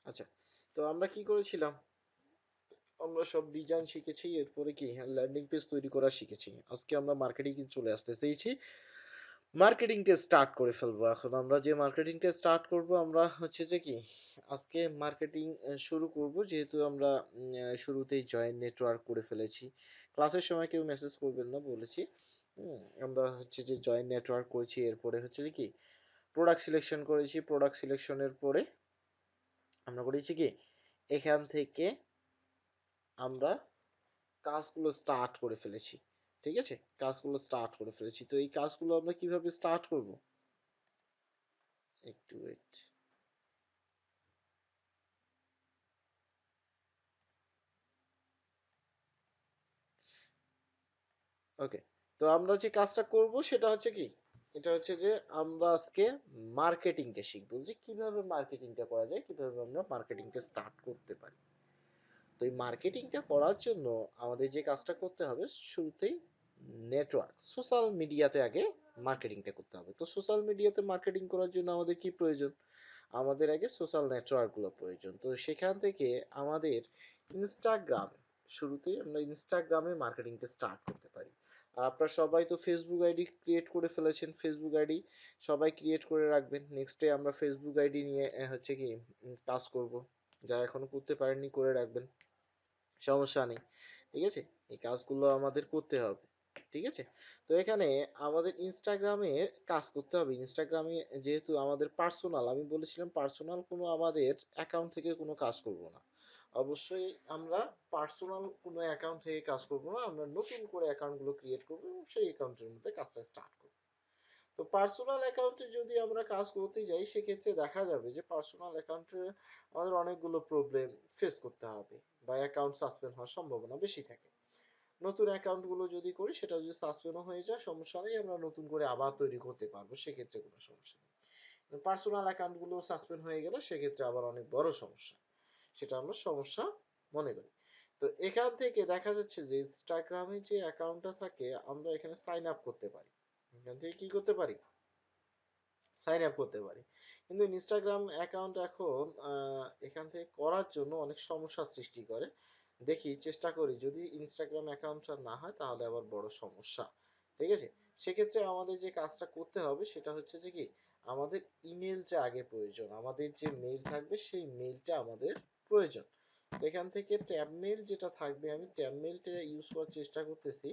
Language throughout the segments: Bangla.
আচ্ছা, তো আমরা কি করেছিলাম? আমরা সব ডিজাইন শিখেছি, এরপরে কি ল্যান্ডিং পেজ তৈরি করা শিখেছি। আজকে আমরা মার্কেটিং এ চলে আসতে চেয়েছি। মার্কেটিংটা স্টার্ট করে ফেলবো। এখন আমরা যে মার্কেটিংটা স্টার্ট করব, আমরা হচ্ছে যে কি আজকে মার্কেটিং শুরু করব, যেহেতু আমরা শুরুতেই জয়েন নেটওয়ার্ক করে ফেলেছি। ক্লাসের সময় কেউ মেসেজ করবেন না বলেছি। আমরা হচ্ছে যে জয়েন নেটওয়ার্ক করেছি, এরপরে হচ্ছে যে কি প্রোডাক্ট সিলেকশন করেছি। প্রোডাক্ট সিলেকশনের পরে আমরা করেছি কি এখান থেকে আমরা কাজগুলো স্টার্ট করে ফেলেছি। ঠিক আছে? কাজগুলো স্টার্ট করে ফেলেছি। তো এই কাজগুলো আমরা কিভাবে স্টার্ট করব? একটু ওয়েট। ওকে। তো আমরা যে কাজটা করব সেটা হচ্ছে কি? এটা হচ্ছে যে আমরা আজকে মার্কেটিংটা শিখব। যে কিভাবে মার্কেটিংটা করা যায়, কিভাবে আমরা মার্কেটিংটা স্টার্ট করতে পারি। তো এই মার্কেটিংটা করার জন্য আমাদের যে কাজটা করতে হবে, শুরুতেই নেটওয়ার্ক সোশ্যাল মিডিয়াতে আগে মার্কেটিংটা করতে হবে। তো সোশ্যাল মিডিয়াতে মার্কেটিং করার জন্য আমাদের কি প্রয়োজন? আমাদের আগে সোশ্যাল নেটওয়ার্ক গুলো প্রয়োজন। তো সেখান থেকে আমাদের ইনস্টাগ্রাম, শুরুতেই আমরা ইনস্টাগ্রামে মার্কেটিংটা স্টার্ট করতে পারি। আর আপনারা সবাই তো ফেসবুক আইডি ক্রিয়েট করে ফেলেছেন। ফেসবুক আইডি সবাই ক্রিয়েট করে রাখবেন। নেক্সটে আমরা ফেসবুক আইডি নিয়ে হচ্ছে কি কাজ করব। যারা এখনো করতে পারেননি করে রাখবেন, সমস্যা নেই। ঠিক আছে? এই কাজগুলো আমাদের করতে হবে। ঠিক আছে? তো এখানে আমাদের ইনস্টাগ্রামে কাজ করতে হবে। ইনস্টাগ্রামে যেহেতু আমাদের পার্সোনাল, আমি বলেছিলাম পার্সোনাল কোনো আমাদের অ্যাকাউন্ট থেকে কোনো কাজ করব না। অবশ্যই আমরা পার্সোনাল কোনো অ্যাকাউন্ট থেকে কাজ করব না। আমরা নতুন করে অ্যাকাউন্টগুলো ক্রিয়েট করব এবং সেই অ্যাকাউন্টের মধ্যে কাজটা স্টার্ট করব। তো পার্সোনাল অ্যাকাউন্টে যদি আমরা কাজ করতে যাই, সেক্ষেত্রে দেখা যাবে যে পার্সোনাল অ্যাকাউন্টে আমাদের অনেকগুলো প্রবলেম ফেস করতে হবে, বা অ্যাকাউন্ট সাসপেন্ড হওয়ার সম্ভাবনা বেশি থাকে। নতুন অ্যাকাউন্টগুলো যদি করি, সেটা যদি সাসপেন্ডও হয়ে যায় সমস্যা নেই, আমরা নতুন করে আবার তৈরি করতে পারবো, সেক্ষেত্রে কোনো সমস্যা নেই। পার্সোনাল অ্যাকাউন্টগুলো সাসপেন্ড হয়ে গেলে সেক্ষেত্রে আবার অনেক বড় সমস্যা, সেটা আমরা সমস্যা মনে করি। তো এখান থেকে দেখা যাচ্ছে যে ইনস্টাগ্রামে যে অ্যাকাউন্টটা থাকে, আমরা এখানে সাইন আপ করতে পারি। এখান থেকে কি করতে পারি? সাইন আপ করতে পারি। কিন্তু ইনস্টাগ্রাম অ্যাকাউন্ট এখন এখান থেকে করার জন্য অনেক সমস্যার সৃষ্টি করে। দেখি, চেষ্টা করি, যদি ইনস্টাগ্রাম অ্যাকাউন্টটা না হয় তাহলে আবার বড় সমস্যা। ঠিক আছে? সেক্ষেত্রে আমাদের যে কাজটা করতে হবে সেটা হচ্ছে যে কি আমাদের ইমেলটা আগে প্রয়োজন। আমাদের যে মেইল থাকবে সেই মেইলটা আমাদের প্রয়োজন। তো এখান থেকে ট্যাব মেইল যেটা থাকবে, আমি ট্যাব মেইলটা ইউজ করার চেষ্টা করতেছি।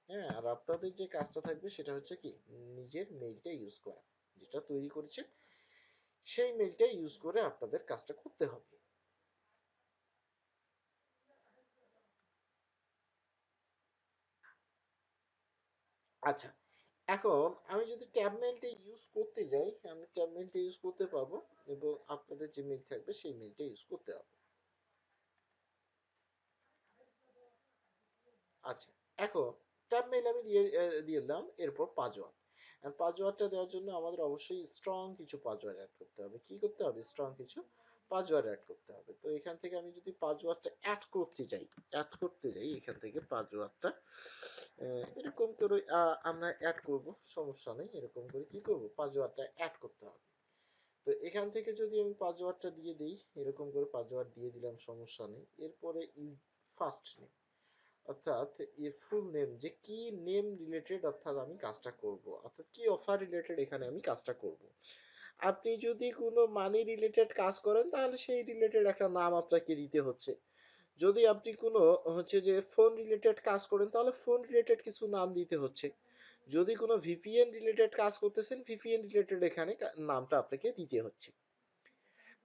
হ্যাঁ, আর আপনাদের যে কাজটা থাকবে সেটা হচ্ছে কি নিজের মেইলটা ইউজ করা, যেটা তৈরি করেছেন সেই মেইলটা ইউজ করে আপনাদের কাজটা করতে হবে। আচ্ছা, এখন আমি যদি ট্যাব মেইলটা ইউজ করতে যাই, আমি ট্যাব মেইলটা ইউজ করতে পারবো এবং আপনাদের যে মেইল থাকবে সেই মেইলটা ইউজ করতে হবে। আচ্ছা, এখন ট্যাব মেইল আমি দিয়ে দিলাম, এরপর পাসওয়ার্ড। আর পাসওয়ার্ডটা দেওয়ার জন্য আমাদের অবশ্যই স্ট্রং কিছু পাসওয়ার্ড অ্যাড করতে হবে। কি করতে হবে? স্ট্রং কিছু পাসওয়ার্ড অ্যাড করতে হবে। তো এখান থেকে আমি যদি পাসওয়ার্ডটা অ্যাড করতে যাই, এখান থেকে পাসওয়ার্ডটা এরকম করে আমরা অ্যাড করব, সমস্যা নেই। এরকম করে কি করব? পাসওয়ার্ডটা অ্যাড করতে হবে। তো এখান থেকে যদি আমি পাসওয়ার্ডটা দিয়ে দিই, এরকম করে পাসওয়ার্ড দিয়ে দিলাম, সমস্যা নেই। এরপরে ফার্স্ট নেম, অর্থাৎ ফুল নেম, যে কি নেম রিলেটেড অর্থাৎ আমি কাজটা করব, অর্থাৎ কি অফার রিলেটেড এখানে আমি কাজটা করব। আপনি যদি কোনো মানি রিলেটেড কাজ করেন তাহলে সেই রিলেটেড একটা নাম আপনাকে দিতে হচ্ছে। যদি আপনি কোনো হচ্ছে যে ফোন রিলেটেড কাজ করেন তাহলে ফোন রিলেটেড কিছু নাম দিতে হচ্ছে। যদি কোনো ভিপিএন রিলেটেড কাজ করতেছেন, ভিপিএন রিলেটেড এখানে নামটা আপনাকে দিতে হচ্ছে।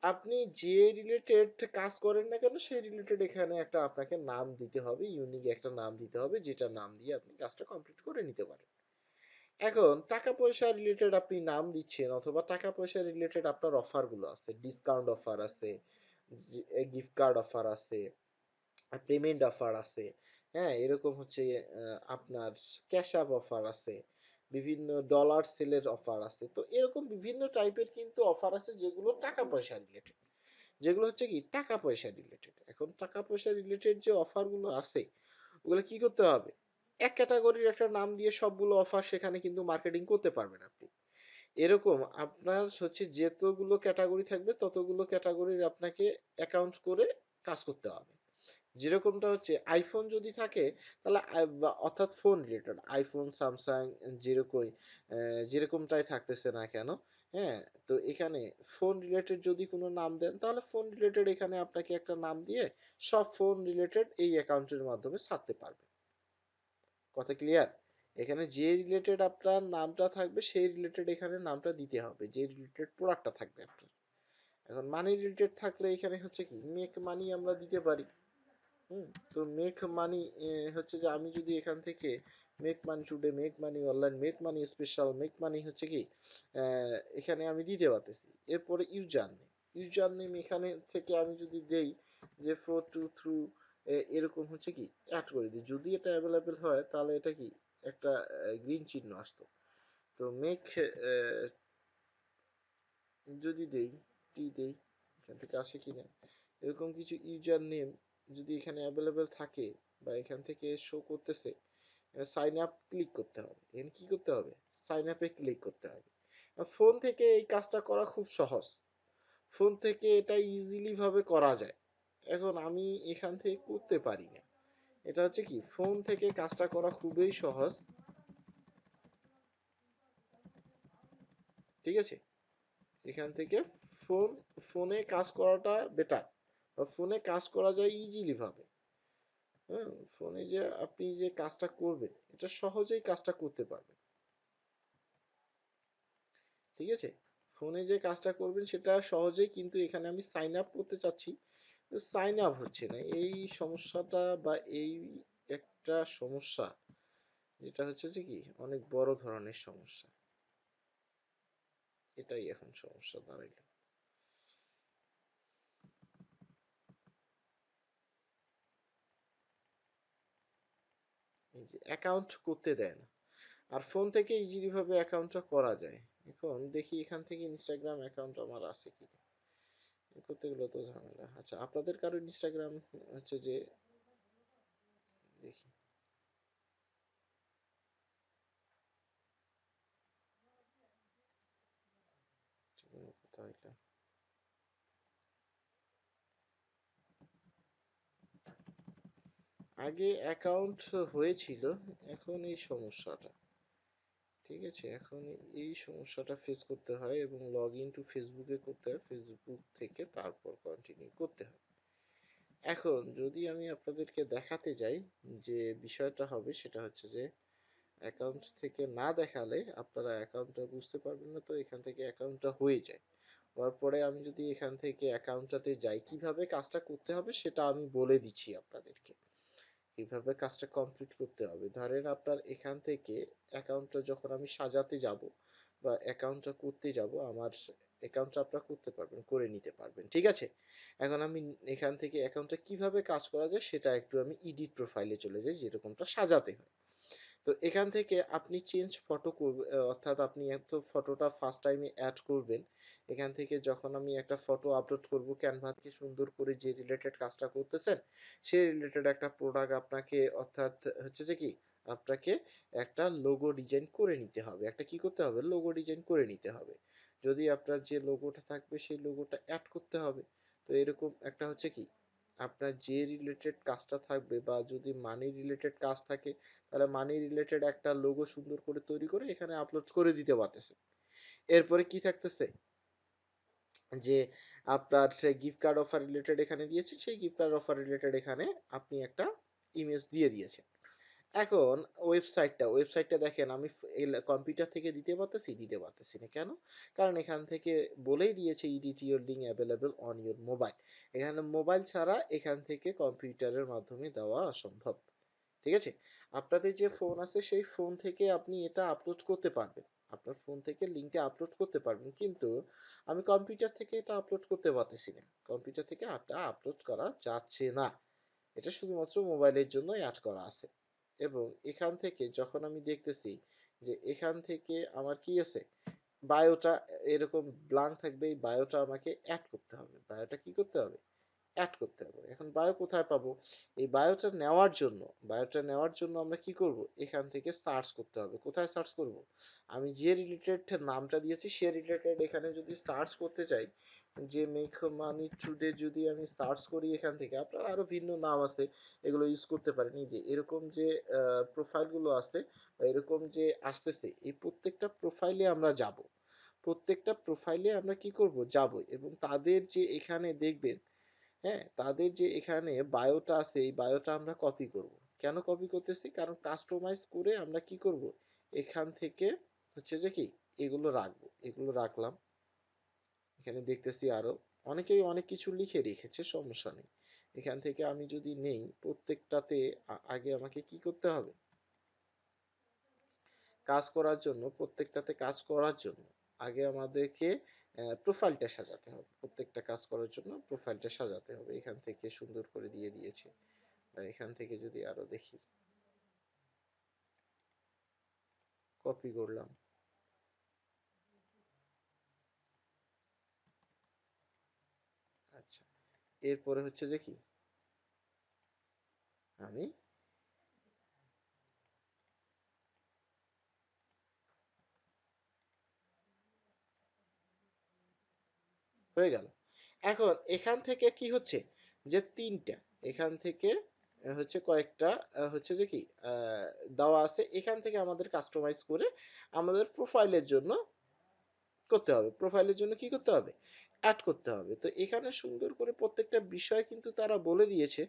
আপনি যে রিলেটেড কাজ করেন না কেন সেই রিলেটেড এখানে একটা আপনাকে নাম দিতে হবে, ইউনিক একটা নাম দিতে হবে, যেটা নাম দিয়ে আপনি কাজটা কমপ্লিট করে নিতে পারেন। এখন টাকা পয়সা রিলেটেড আপনি নাম দিচ্ছেন, অথবা টাকা পয়সা রিলেটেড আপনার অফারগুলো আছে, ডিসকাউন্ট অফার আছে, গিফট কার্ড অফার আছে, পেমেন্ট অফার আছে। হ্যাঁ, এরকম হচ্ছে আপনার ক্যাশ আপ অফার আছে, বিভিন্ন ডলার সেলের অফার আছে। তো এরকম বিভিন্ন টাইপের কিন্তু অফার আছে যেগুলো টাকা পয়সা রিলেটেড, যেগুলো হচ্ছে কি টাকা পয়সা রিলেটেড। এখন টাকা পয়সা রিলেটেড যে অফারগুলো আছে, ওগুলো কি করতে হবে? এক ক্যাটাগরির একটা নাম দিয়ে সবগুলো অফার সেখানে কিন্তু মার্কেটিং করতে পারবেন আপনি। এরকম আপনার হচ্ছে যতগুলো ক্যাটাগরি থাকবে ততগুলো ক্যাটাগরির আপনাকে অ্যাকাউন্ট করে কাজ করতে হবে। যেরকমটা হচ্ছে আইফোন যদি থাকে তাহলে অর্থাৎ ফোন রিলেটেড আইফোন স্যামসাং যেরকম যেরকমটাই থাকতেছে না কেন, হ্যাঁ, তো এখানে ফোন রিলেটেড যদি কোনো নাম দেন তাহলে ফোন রিলেটেড এখানে আপনাকে একটা নাম দিয়ে সব ফোন রিলেটেড এই অ্যাকাউন্টের মাধ্যমে ছাড়তে পারবে। কথা ক্লিয়ার? এখানে যে রিলেটেড আপনার নামটা থাকবে সেই রিলেটেড এখানে নামটা দিতে হবে, যে রিলেটেড প্রোডাক্টটা থাকবে আপনার। এখন মানি রিলেটেড থাকলে এখানে হচ্ছে কি মেক মানি আমরা দিতে পারি। হুম, তো মেক মানি হচ্ছে যে আমি যদি এখান থেকে make money today, make money online, make money special, make money হচ্ছে কি এখানে আমি দিতে পারতেছি। এরপরে ইউজার নেম, ইউজার নেম এখানে থেকে আমি যদি দেই যে ফোর টু থ্রু এরকম হচ্ছে কি অ্যাড করে দিই, যদি এটা অ্যাভেলেবেল হয় তাহলে এটা কি একটা গ্রিন চিহ্ন আসতো। তো মেক যদি দেই টি দেই, এখান থেকে আসে কিনা এরকম কিছু ইউজার নেম যদি এখানে অ্যাভেলেবেল থাকে বা এখান থেকে শো করতেছে, সাইন আপ ক্লিক করতে হবে। এখানে কি করতে হবে? সাইন আপে ক্লিক করতে হবে। ফোন থেকে এই কাজটা করা খুব সহজ, ফোন থেকে এটা ইজিলি ভাবে করা যায়। এখন আমি এখান থেকে করতে পারি না, এটা হচ্ছে কি ফোন থেকে কাজটা করা খুবই সহজ, ঠিক আছে? এখান থেকে ফোন ফোনে কাজ করাটা বেটার, বা ফোনে কাজ করা যায় ইজিলি ভাবে। হ্যাঁ, ফোনে যে আপনি যে কাজটা করবেন এটা সহজেই কাজটা করতে পারবেন, ঠিক আছে? ফোনে যে কাজটা করবেন সেটা সহজেই, কিন্তু এখানে আমি সাইন আপ করতে চাচ্ছি, সাইন আপ হচ্ছে না, এই সমস্যাটা বা এই একটা সমস্যা, যেটা হচ্ছে যে কি অনেক বড় ধরনের সমস্যা, এটাই এখন সমস্যা দাঁড়াইলো। এই যে অ্যাকাউন্ট করতে দেয় না, আর ফোন থেকে ইজিলি ভাবে অ্যাকাউন্টটা করা যায়। এখন দেখি এখান থেকে ইনস্টাগ্রাম অ্যাকাউন্ট আমার আছে কি করতে গেলে তো ঝামেলা। আচ্ছা, আপনাদের কারো ইনস্টাগ্রাম হচ্ছে যে দেখি কোথায় এটা, আগে অ্যাকাউন্ট হয়েছিল, এখন এই সমস্যাটা, ঠিক আছে, এখন এই সমস্যাটা ফেস করতে হয় এবং লগ ইন টু ফেসবুকে করতে হয়, ফেসবুক থেকে তারপর কন্টিনিউ করতে হয়। এখন যদি আমি আপনাদেরকে দেখাতে যাই যে বিষয়টা হবে সেটা হচ্ছে যে অ্যাকাউন্ট থেকে না দেখালে আপনারা অ্যাকাউন্টটা বুঝতে পারবেন না, তো এখান থেকে অ্যাকাউন্টটা হয়ে যায়। হওয়ার পরে আমি যদি এখান থেকে অ্যাকাউন্টটাতে যাই কিভাবে কাজটা করতে হবে সেটা আমি বলে দিচ্ছি আপনাদেরকে। কিভাবে কাজটা কমপ্লিট করতে হবে, ধরেন আপনার এখান থেকে অ্যাকাউন্টটা যখন আমি সাজাতে যাব বা অ্যাকাউন্টটা করতে যাব, আমার অ্যাকাউন্টটা আপনারা করতে পারবেন, করে নিতে পারবেন, ঠিক আছে? এখন আমি এখান থেকে অ্যাকাউন্টটা কিভাবে কাজ করা যায় সেটা একটু আমি এডিট প্রোফাইলে চলে যাই, যেরকমটা সাজাতে হয়। তো এখান থেকে আপনি চেঞ্জ ফটো করবেন, অর্থাৎ আপনি এত ফটোটা ফার্স্ট টাইমে অ্যাড করবেন। এখান থেকে যখন আমি একটা ফটো আপলোড করব ক্যানভাকে সুন্দর করে যে রিলেটেড কাজটা করতেছেন সেই রিলেটেড একটা প্রোডাক্ট আপনাকে, অর্থাৎ হচ্ছে যে কি আপনাকে একটা লোগো ডিজাইন করে নিতে হবে, একটা কি করতে হবে লোগো ডিজাইন করে নিতে হবে। যদি আপনার যে লোগোটা থাকবে সেই লোগোটা অ্যাড করতে হবে। তো এরকম একটা হচ্ছে কি আপনার যে রিলেটেড কাজটা থাকবে বা যদি মানি রিলেটেড কাজ থাকে তাহলে মানি রিলেটেড একটা লোগো সুন্দর করে তৈরি করে এখানে আপলোড করে দিতে পারতেছে। এরপরে কি থাকতেছে যে আপনার সেই গিফট কার্ড অফার রিলেটেড এখানে দিয়েছে, সেই গিফট কার্ড অফার রিলেটেড এখানে আপনি একটা ইমেজ দিয়ে দিয়েছেন। এখন ওয়েবসাইটটা দেখেন আমি কম্পিউটার থেকে দিতে পারতেছি না কেন? কারণ এখান থেকে বলেই দিয়েছে edit your link available on your mobile. এখানে মোবাইল ছাড়া এখান থেকে কম্পিউটারের মাধ্যমে দেওয়া অসম্ভব। ঠিক আছে? আপনাদের যে ফোন আছে সেই ফোন থেকে আপনি এটা আপলোড করতে পারবেন। আপনার ফোন থেকে লিঙ্কটা আপলোড করতে পারবেন। কিন্তু আমি কম্পিউটার থেকে এটা আপলোড করতে পারতেছি না। কম্পিউটার থেকে এটা আপলোড করা যাচ্ছে না। এটা শুধুমাত্র মোবাইলের জন্য অ্যাড করা আছে। এবং এখান থেকে যখন আমি দেখতেছি যে এখান থেকে আমার কি আছে বায়োটা এরকম ব্লাঙ্ক থাকবে, এই বায়োটা আমাকে অ্যাড করতে হবে। বায়োটা কি করতে হবে? অ্যাড করতে হবে। এখন বায়ো কোথায় পাবো? এই বায়োটা নেওয়ার জন্য আমরা কি করব? এখান থেকে সার্চ করতে হবে। কোথায় সার্চ করব? আমি যে রিলেটেড নামটা দিয়েছি সে রিলেটেড এখানে যদি সার্চ করতে চাই, যে মেক মানি টুডে যদি আমি সার্চ করি এখান থেকে, আপনার আরো ভিন্ন নাম আছে, এগুলো ইউজ করতে পারেন। এই যে এরকম যে প্রোফাইলগুলো আছে বা এরকম যে আসতেছে, এই প্রত্যেকটা প্রোফাইলে আমরা যাব। প্রত্যেকটা প্রোফাইলে আমরা কি করব? যাব, এবং তাদের যে এখানে দেখবেন, হ্যাঁ, তাদের যে এখানে বায়োটা আছে এই বায়োটা আমরা কপি করব। কেন কপি করতেছি? কারণ কাস্টমাইজ করে আমরা কি করব? এখান থেকে হচ্ছে যে কি এগুলো রাখবো, এগুলো রাখলাম। এখানে দেখতেছি আরো অনেকেই অনেক কিছু লিখে রেখেছে, সমস্যা নেই। এখান থেকে আমি যদি নেই প্রত্যেকটাতে, আগে আমাকে কি করতে হবে? কাজ করার জন্য, প্রত্যেকটাতে কাজ করার জন্য আগে আমাদেরকে প্রোফাইলটা সাজাতে হবে। প্রত্যেকটা কাজ করার জন্য প্রোফাইলটা সাজাতে হবে। এখান থেকে সুন্দর করে দিয়ে দিয়েছে। এখান থেকে যদি আরো দেখি, কপি করলাম। আচ্ছা, এরপরে হচ্ছে যে কি আমি হয়ে গেল। এখন এখান থেকে কি হচ্ছে, যে তিনটা এখান থেকে হচ্ছে কয়েকটা হচ্ছে যে কি দেওয়া আছে, এখান থেকে আমাদের কাস্টমাইজ করে আমাদের প্রোফাইলের জন্য করতে হবে। প্রোফাইলের জন্য কি করতে হবে? অ্যাড করতে হবে। তো এখানে সুন্দর করে প্রত্যেকটা বিষয় কিন্তু তারা বলে দিয়েছে।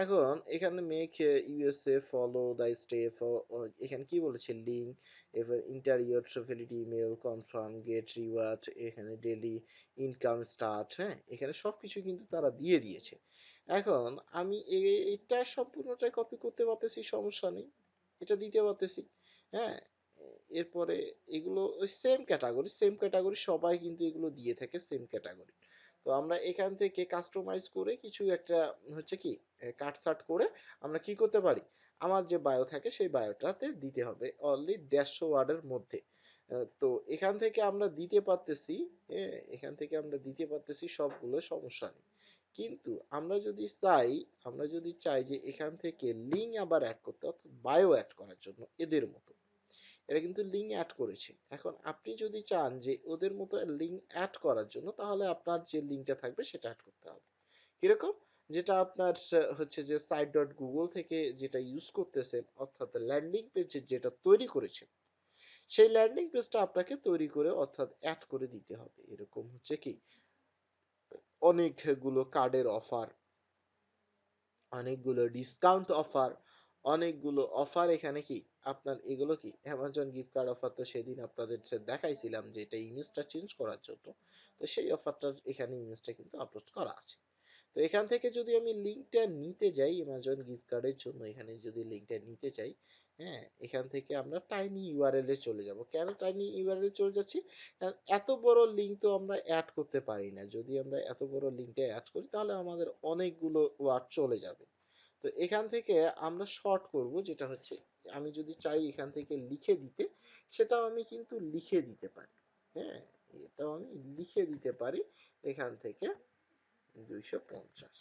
এখন এখানে make USA follow the step, এখানে কি বলেছে? লিঙ্ক, এবার ইন্টারিয়র ট্রাভেলিটি ইমেল কনফার্ম গেট রিওয়ার্ড, এখানে ডেলি ইনকাম স্টার্ট, হ্যাঁ, এখানে সবকিছু কিন্তু তারা দিয়ে দিয়েছে। এখন আমি এটা সম্পূর্ণটাই কপি করতে পারতেছি, সমস্যা নেই, এটা দিতে পারতেছি। হ্যাঁ, এরপরে এগুলো ওই সেম ক্যাটাগরি সবাই কিন্তু এগুলো দিয়ে থাকে, সেম ক্যাটাগরি। তো আমরা এখান থেকে কাস্টমাইজ করে কিছু একটা হচ্ছে কি কাটছাট করে আমরা কি করতে পারি? আমার যে বায়ো থাকে সেই বায়োটাতে দিতে হবে অনলি 150 ওয়ার্ডের মধ্যে। তো এখান থেকে আমরা দিতে পারতেছি, এখান থেকে আমরা দিতে পারতেছি সবগুলো, সমস্যা নেই। কিন্তু আমরা যদি চাই যে এখান থেকে লিঙ্ক আবার অ্যাড করতে, অর্থাৎ বায়ো অ্যাড করার জন্য এদের মতো, এরা কিন্তু লিঙ্ক অ্যাড করেছে। এখন আপনি যদি চান যে ওদের মতো লিঙ্ক অ্যাড করার জন্য, তাহলে আপনার যে লিঙ্কটা থাকবে সেটা অ্যাড করতে হবে। কিরকম? যেটা আপনার হচ্ছে যে সাইট ডট গুগল থেকে যেটা ইউজ করতেছেন, অর্থাৎ ল্যান্ডিং পেজ যেটা তৈরি করেছেন, সেই ল্যান্ডিং পেজটা আপনাকে তৈরি করে অর্থাৎ অ্যাড করে দিতে হবে। এরকম হচ্ছে কি অনেকগুলো কার্ডের অফার, অনেকগুলো ডিসকাউন্ট অফার, অনেকগুলো অফার এখানে কি আপনার এগুলো কি অ্যামাজন গিফট কার্ড অফার, তো সেদিন আপনাদের দেখাইছিলাম যে এটা ইমেজটা চেঞ্জ করার জন্য। তো সেই অফারটার এখানে ইমেজটা কিন্তু আপলোড করা আছে। তো এখান থেকে যদি আমি লিঙ্কটা নিতে যাই অ্যামাজন গিফট কার্ডের জন্য, এখানে যদি লিঙ্কটা নিতে চাই, হ্যাঁ, এখান থেকে আমরা টাইনি ইউআরএল এ চলে যাব। কেন টাইনি ইউআরএল এ চলে যাচ্ছি? কারণ এত বড় লিঙ্ক তো আমরা অ্যাড করতে পারি না। যদি আমরা এত বড় লিঙ্কটা অ্যাড করি তাহলে আমাদের অনেকগুলো ওয়ার্ড চলে যাবে। তো এখান থেকে আমরা শর্ট করব, যেটা হচ্ছে আমি যদি চাই এখান থেকে লিখে দিতে, সেটাও আমি কিন্তু লিখে দিতে পারি। হ্যাঁ, এটাও আমি লিখে দিতে পারি এখান থেকে 250।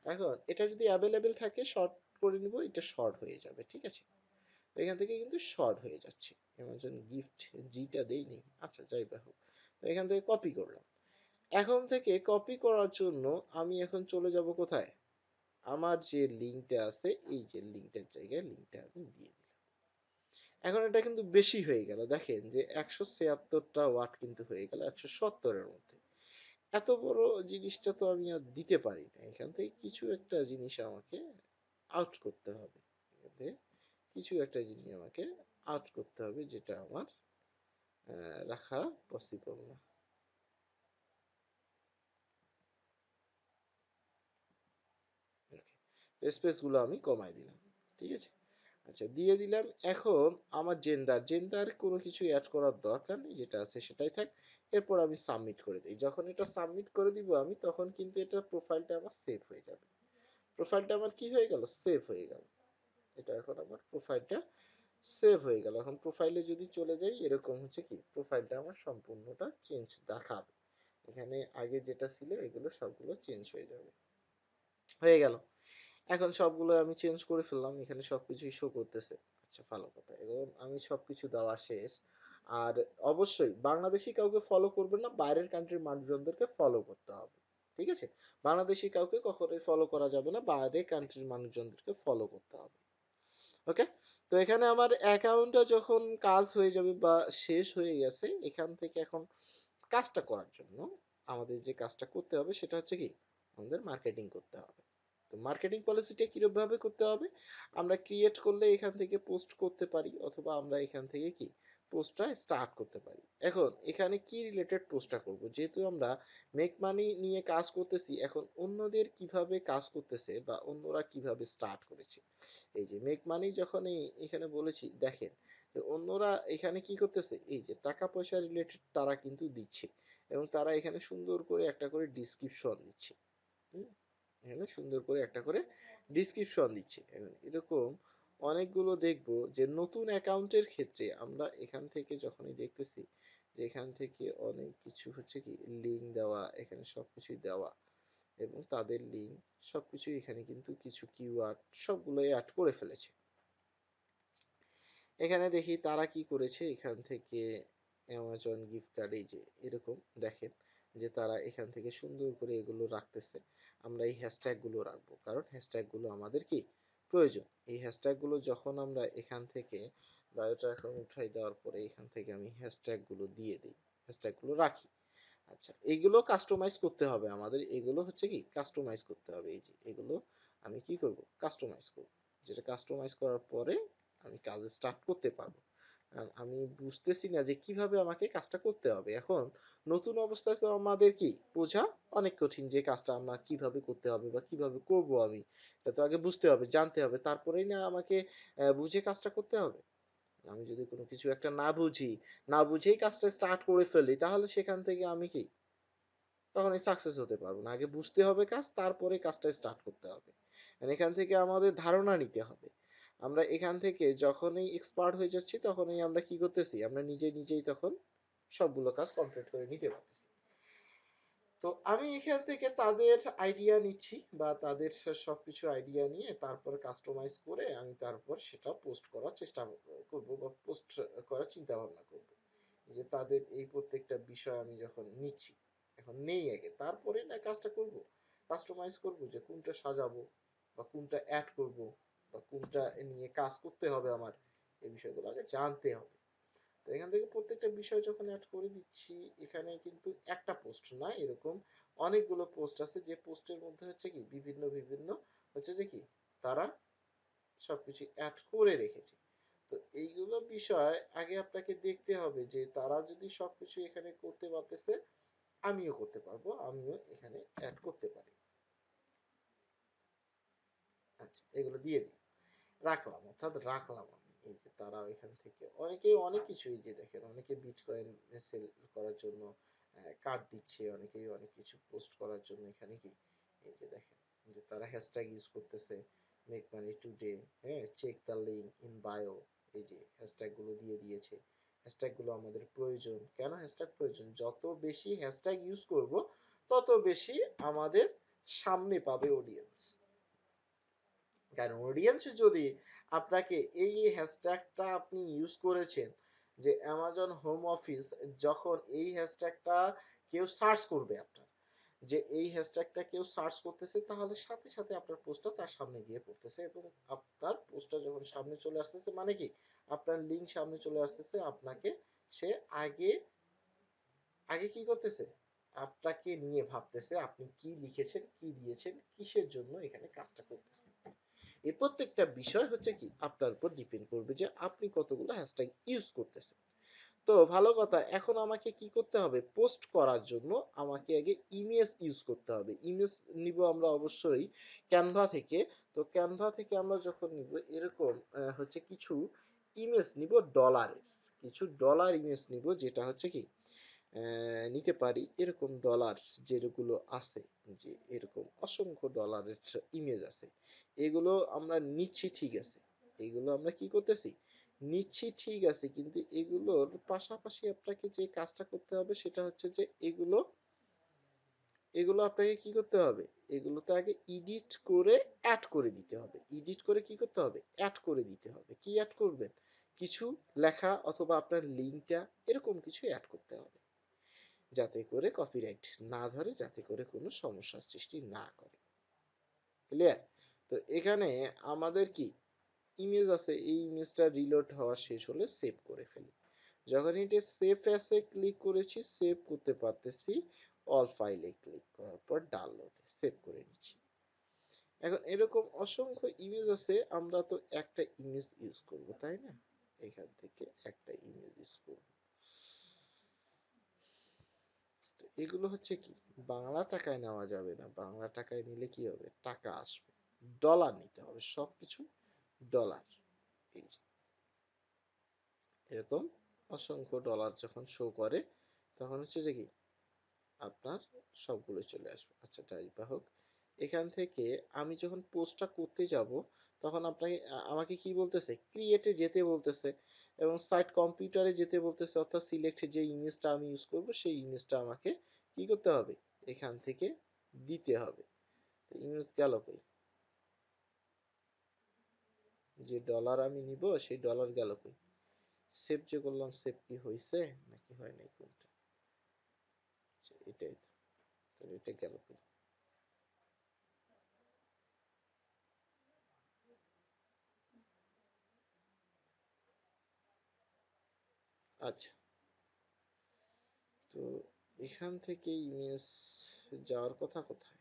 এখন এটা যদি অ্যাভেলেবেল থাকে শর্ট করে নিব, এটা শর্ট হয়ে যাবে, ঠিক আছে। তো এখান থেকে কিন্তু শর্ট হয়ে যাচ্ছে। অ্যামাজন গিফট জিটা দেইনি, আচ্ছা যাই বা হোক। তো এখান থেকে কপি করলাম। এখন থেকে কপি করার জন্য আমি এখন চলে যাব কোথায়? আমার যে লিঙ্কটা আছে এই যে লিঙ্কটার জায়গায় লিঙ্কটা আমি দিয়ে দিলাম। এখন এটা কিন্তু বেশি হয়ে গেল, দেখেন যে 176টা ওয়াট কিন্তু হয়ে গেল 170-এর মধ্যে। এত বড় জিনিসটা তো আমি আর দিতে পারি না। এখান থেকে কিছু একটা জিনিস আমাকে আউট করতে হবে। এতে কিছু একটা জিনিস আমাকে আউট করতে হবে, যেটা আমার রাখা পসিবল না। স্পেস গুলো আমি কমাই দিলাম, ঠিক আছে। আচ্ছা, দিয়ে দিলাম। এখন আমার জেন্ডার কোনো কিছু অ্যাড করার দরকার নেই, যেটা আছে সেটাই থাক। এরপর আমি সাবমিট করে দিই। যখন এটা সাবমিট করে দিব আমি, তখন কিন্তু এটা প্রোফাইলটা আমার সেভ হয়ে যাবে। প্রোফাইলটা আমার কি হয়ে গেল? সেভ হয়ে গেল। এটা এখন আমার প্রোফাইলটা সেভ হয়ে গেল। এখন প্রোফাইলে যদি চলে যাই, এরকম হচ্ছে কি প্রোফাইলটা আমার সম্পূর্ণটা চেঞ্জ দেখাবে। এখানে আগে যেটা ছিল এগুলো সবগুলো চেঞ্জ হয়ে যাবে। হয়ে গেল। এখন সবগুলো আমি চেঞ্জ করে ফেললাম, এখানে সবকিছুই শো করতেছে। আচ্ছা, ভালো কথা, এবং আমি সবকিছু দেওয়া শেষ। আর অবশ্যই বাংলাদেশি কাউকে ফলো করবেন না, বাইরের কান্ট্রির মানুষজনদেরকে ফলো করতে হবে, ঠিক আছে? বাংলাদেশি কাউকে কখনোই ফলো করা যাবে না, বাইরের কান্ট্রির মানুষজনদেরকে ফলো করতে হবে। ওকে, তো এখানে আমার অ্যাকাউন্টটা যখন কাজ হয়ে যাবে বা শেষ হয়ে গেছে, এখান থেকে এখন কাজটা করার জন্য আমাদের যে কাজটা করতে হবে সেটা হচ্ছে কি, আমাদের মার্কেটিং করতে হবে। তো মার্কেটিং পলিসিটা কিভাবে করতে হবে, আমরা ক্রিয়েট করলে এখান থেকে পোস্ট করতে পারি, অথবা আমরা এখান থেকে কি পোস্টটা স্টার্ট করতে পারি। এখন এখানে কি রিলেটেড পোস্টটা করব, যেহেতু আমরা মেক মানি নিয়ে কাজ করতেছি, এখন অন্যদের কিভাবে কাজ করতেছে বা অন্যরা কিভাবে স্টার্ট করেছে, এই যে মেক মানি যখন এখানে বলেছি, দেখেন যে অন্যরা এখানে কি করতেছে, এই যে টাকা পয়সা রিলেটেড তারা কিন্তু দিচ্ছে, এবং তারা এখানে সুন্দর করে একটা করে ডিসক্রিপশন দিচ্ছে। হুম, এখানে সুন্দর করে একটা করে ডিসক্রিপশন দিচ্ছে। এখন এরকম অনেকগুলো দেখবো যে নতুন অ্যাকাউন্টের ক্ষেত্রে আমরা এখান থেকে যখনই দেখতেছি যে এখান থেকে অনেক কিছু হচ্ছে কি লিঙ্ক দেওয়া, এখানে সবকিছুই দেওয়া, এবং তাদের লিঙ্ক সবকিছু এখানে কিন্তু কিছু কিওয়ার্ড সবগুলোই অ্যাড করে ফেলেছে। এখানে দেখি তারা কি করেছে, এখান থেকে অ্যামাজন গিফট কার্ড, এই যে এরকম দেখেন যে তারা এখান থেকে সুন্দর করে এগুলো রাখতেছে। আমরা এই হ্যাশট্যাগ গুলো রাখবো, কারণ হ্যাশট্যাগ গুলো আমাদের কি প্রয়োজন। এই হ্যাশট্যাগ গুলো যখন আমরা এখান থেকে বায়োটা এখন উঠাই দেওয়ার পরে এখান থেকে আমি হ্যাশট্যাগ গুলো দিয়ে দিই, হ্যাশট্যাগ গুলো রাখি। আচ্ছা, এগুলো কাস্টমাইজ করতে হবে আমাদের, এগুলো হচ্ছে কি কাস্টমাইজ করতে হবে। এই যে এগুলো আমি কি করব, কাস্টমাইজ করব। যেটা কাস্টমাইজ করার পরে আমি কাজ স্টার্ট করতে পারবো। আমি বুঝতেছি না যে কিভাবে আমাকে কাজটা করতে হবে। এখন নতুন অবস্থায় তো আমাদের কি বোঝা অনেক কঠিন, যে কাজটা আমরা কিভাবে করতে হবে বা কিভাবে করব আমি, এটা তো আগে বুঝতে হবে, জানতে হবে, তারপরেই না আমাকে বুঝে কাজটা করতে হবে। আমি যদি কোনো কিছু একটা না বুঝি, না বুঝেই কাজটা স্টার্ট করে ফেলি, তাহলে সেখান থেকে আমি কি কখনোই সাকসেস হতে পারবো না। আগে বুঝতে হবে কাজ, তারপরে কাজটা স্টার্ট করতে হবে। And এখান থেকে আমাদের ধারণা নিতে হবে। আমরা এখান থেকে যখনই এক্সপার্ট হয়ে যাচ্ছি, তখনই আমরা কি করতেছি, আমরা নিজেই তখন সবগুলো কাজ কমপ্লিট করে নিতে পারতেছি। তো আমি এখান থেকে তাদের আইডিয়া নিচ্ছি, বা তাদের সবকিছু আইডিয়া নিয়ে তারপর কাস্টমাইজ করে আমি তারপর সেটা পোস্ট করার চেষ্টা করব, বা পোস্ট করার চিন্তা ভাবনা করব। যে তাদের এই প্রত্যেকটা বিষয় আমি যখন নিচ্ছি, এখন নেই আগে, তারপরে না কাজটা করব, কাস্টমাইজ করব, যে কোনটা সাজাবো বা কোনটা অ্যাড করব বা কোনটা নিয়ে কাজ করতে হবে আমার, এই বিষয়গুলো আগে জানতে হবে। তো এখান থেকে প্রত্যেকটা বিষয় যখন অ্যাড করে দিচ্ছি, এখানে কিন্তু একটা পোস্ট না, এরকম অনেকগুলো পোস্ট আছে, যে পোস্টের মধ্যে হচ্ছে কি বিভিন্ন হচ্ছে যে কি তারা সবকিছু অ্যাড করে রেখেছে। তো এইগুলো বিষয় আগে আপনাকে দেখতে হবে, যে তারা যদি সবকিছু এখানে করতে পারতেছে, আমিও করতে পারবো, আমিও এখানে অ্যাড করতে পারি। আচ্ছা, এগুলো দিয়ে দিই, রাখলাম, অর্থাৎ রাখলাম আমি। এই যে তারা এখান থেকে অনেকেই অনেক কিছু, এই যে দেখেন অনেকে বিটকয়েন সেল করার জন্য কার্ড দিচ্ছে, অনেকেই অনেক কিছু পোস্ট করার জন্য এখানে কি, এই যে দেখেন যে তারা হ্যাশট্যাগ ইউজ করতেছে, মেক মানি টুডে, হ্যাঁ, check the link in bio, এই যে হ্যাশট্যাগ গুলো দিয়ে দিয়েছে। হ্যাশট্যাগ গুলো আমাদের প্রয়োজন, কেন হ্যাশট্যাগ প্রয়োজন, যত বেশি হ্যাশট্যাগ ইউজ করব তত বেশি আমাদের সামনে পাবে অডিয়েন্স। কারণ অডিয়েন্স যদি আপনাকে এই হ্যাশট্যাগটা আপনি ইউজ করেছেন, যে অ্যামাজন হোম অফিস, যখন এই হ্যাশট্যাগটা কেউ সার্চ করবে আপনার, যে এই হ্যাশট্যাগটা কেউ সার্চ করতেছে, তাহলে সাথে সাথে আপনার পোস্টটা তার সামনে গিয়ে পড়তেছে, এবং আপনার পোস্টটা যখন সামনে চলে আসতেছে, মানে কি আপনার লিঙ্ক সামনে চলে আসতেছে, আপনাকে সে আগে আগে কি করতেছে, আপনাকে নিয়ে ভাবতেছে আপনি কি লিখেছেন, কি দিয়েছেন, কিসের জন্য এখানে কাজটা করতেছেন। এই প্রত্যেকটা বিষয় হচ্ছে কি আপনার উপর ডিপেন্ড করবে, যে আপনি কতগুলো হ্যাশট্যাগ ইউজ করতেছেন। তো ভালো কথা, এখন আমাকে কি করতে হবে, পোস্ট করার জন্য আমাকে আগে ইমেজ ইউজ করতে হবে। ইমেজ নিব আমরা অবশ্যই ক্যানভা থেকে। তো ক্যানভা থেকে আমরা যখন নিব, এরকম হচ্ছে কিছু ইমেজ নিব ডলারের, কিছু ডলার ইমেজ নিব, যেটা হচ্ছে কি নিতে পারি এরকম ডলার, যেগুলো আছে, যে এরকম অসংখ্য ডলারের ইমেজ আছে, এগুলো আমরা নিচ্ছি, ঠিক আছে, এগুলো আমরা কি করতেছি, নিচ্ছি, ঠিক আছে, কিন্তু এগুলোর পাশাপাশি আপনাকে যে কাজটা করতে হবে সেটা হচ্ছে যে এগুলো এগুলো আপনাকে কি করতে হবে, এগুলোতে আগে এডিট করে অ্যাড করে দিতে হবে। এডিট করে কি করতে হবে? অ্যাড করে দিতে হবে। কি অ্যাড করবেন? কিছু লেখা অথবা আপনার লিঙ্কটা এরকম কিছু অ্যাড করতে হবে, যাতে করে কপিরাইট না ধরে, যাতে করে কোনো সমস্যার সৃষ্টি না করে। ক্লিয়ার? তো এখানে আমাদের কি ইমেজ আছে, এই ইমেজটা রিলোড হওয়া শেষ হলে সেভ করে ফেলি। যখন এটা সেভ অ্যাসে ক্লিক করেছি, সেভ করতে পারতেছি, অল ফাইলে ক্লিক করার পর ডাউনলোডে সেভ করে নিচ্ছি। এখন এরকম অসংখ্য ইমেজ আছে, আমরা তো একটা ইমেজ ইউজ করব, তাই না? এখান থেকে একটা ইমেজ ইউজ করব। তো এগুলো হচ্ছে কি, বাংলা টাকায় নেওয়া যাবে না। বাংলা টাকায় নিলে কি হবে? টাকা আসবে, ডলার নিতে হবে, সবকিছু ডলার। এই যে এরকম অসংখ্য ডলার যখন শো করে, তখন হচ্ছে যে কি আপনার সবগুলো চলে আসবে। আচ্ছা তাই বা হোক, এখান থেকে আমি যখন পোস্টটা করতে যাব, তখন আপনাকে আমাকে কি বলতেছে? ক্রিয়েটে যেতে বলতেছে এবং সাইট কম্পিউটারে যেতে বলতেছে, অর্থাৎ সিলেক্ট যে ইমেজটা আমি ইউজ করব সেই ইমেজটা আমাকে কি করতে হবে? এখান থেকে দিতে হবে। তো ইমেজ গেল কই? যে ডলার আমি নিব সেই ডলার গেল কই? সেভ যে করলাম, সেভ কি হয়েছে নাকি হয় নাই কোনটা? আচ্ছা, এটাই তো। তাহলে এটা গেল কই? আচ্ছা, তো এখান থেকে ইমেজ যাওয়ার কথা কোথায়?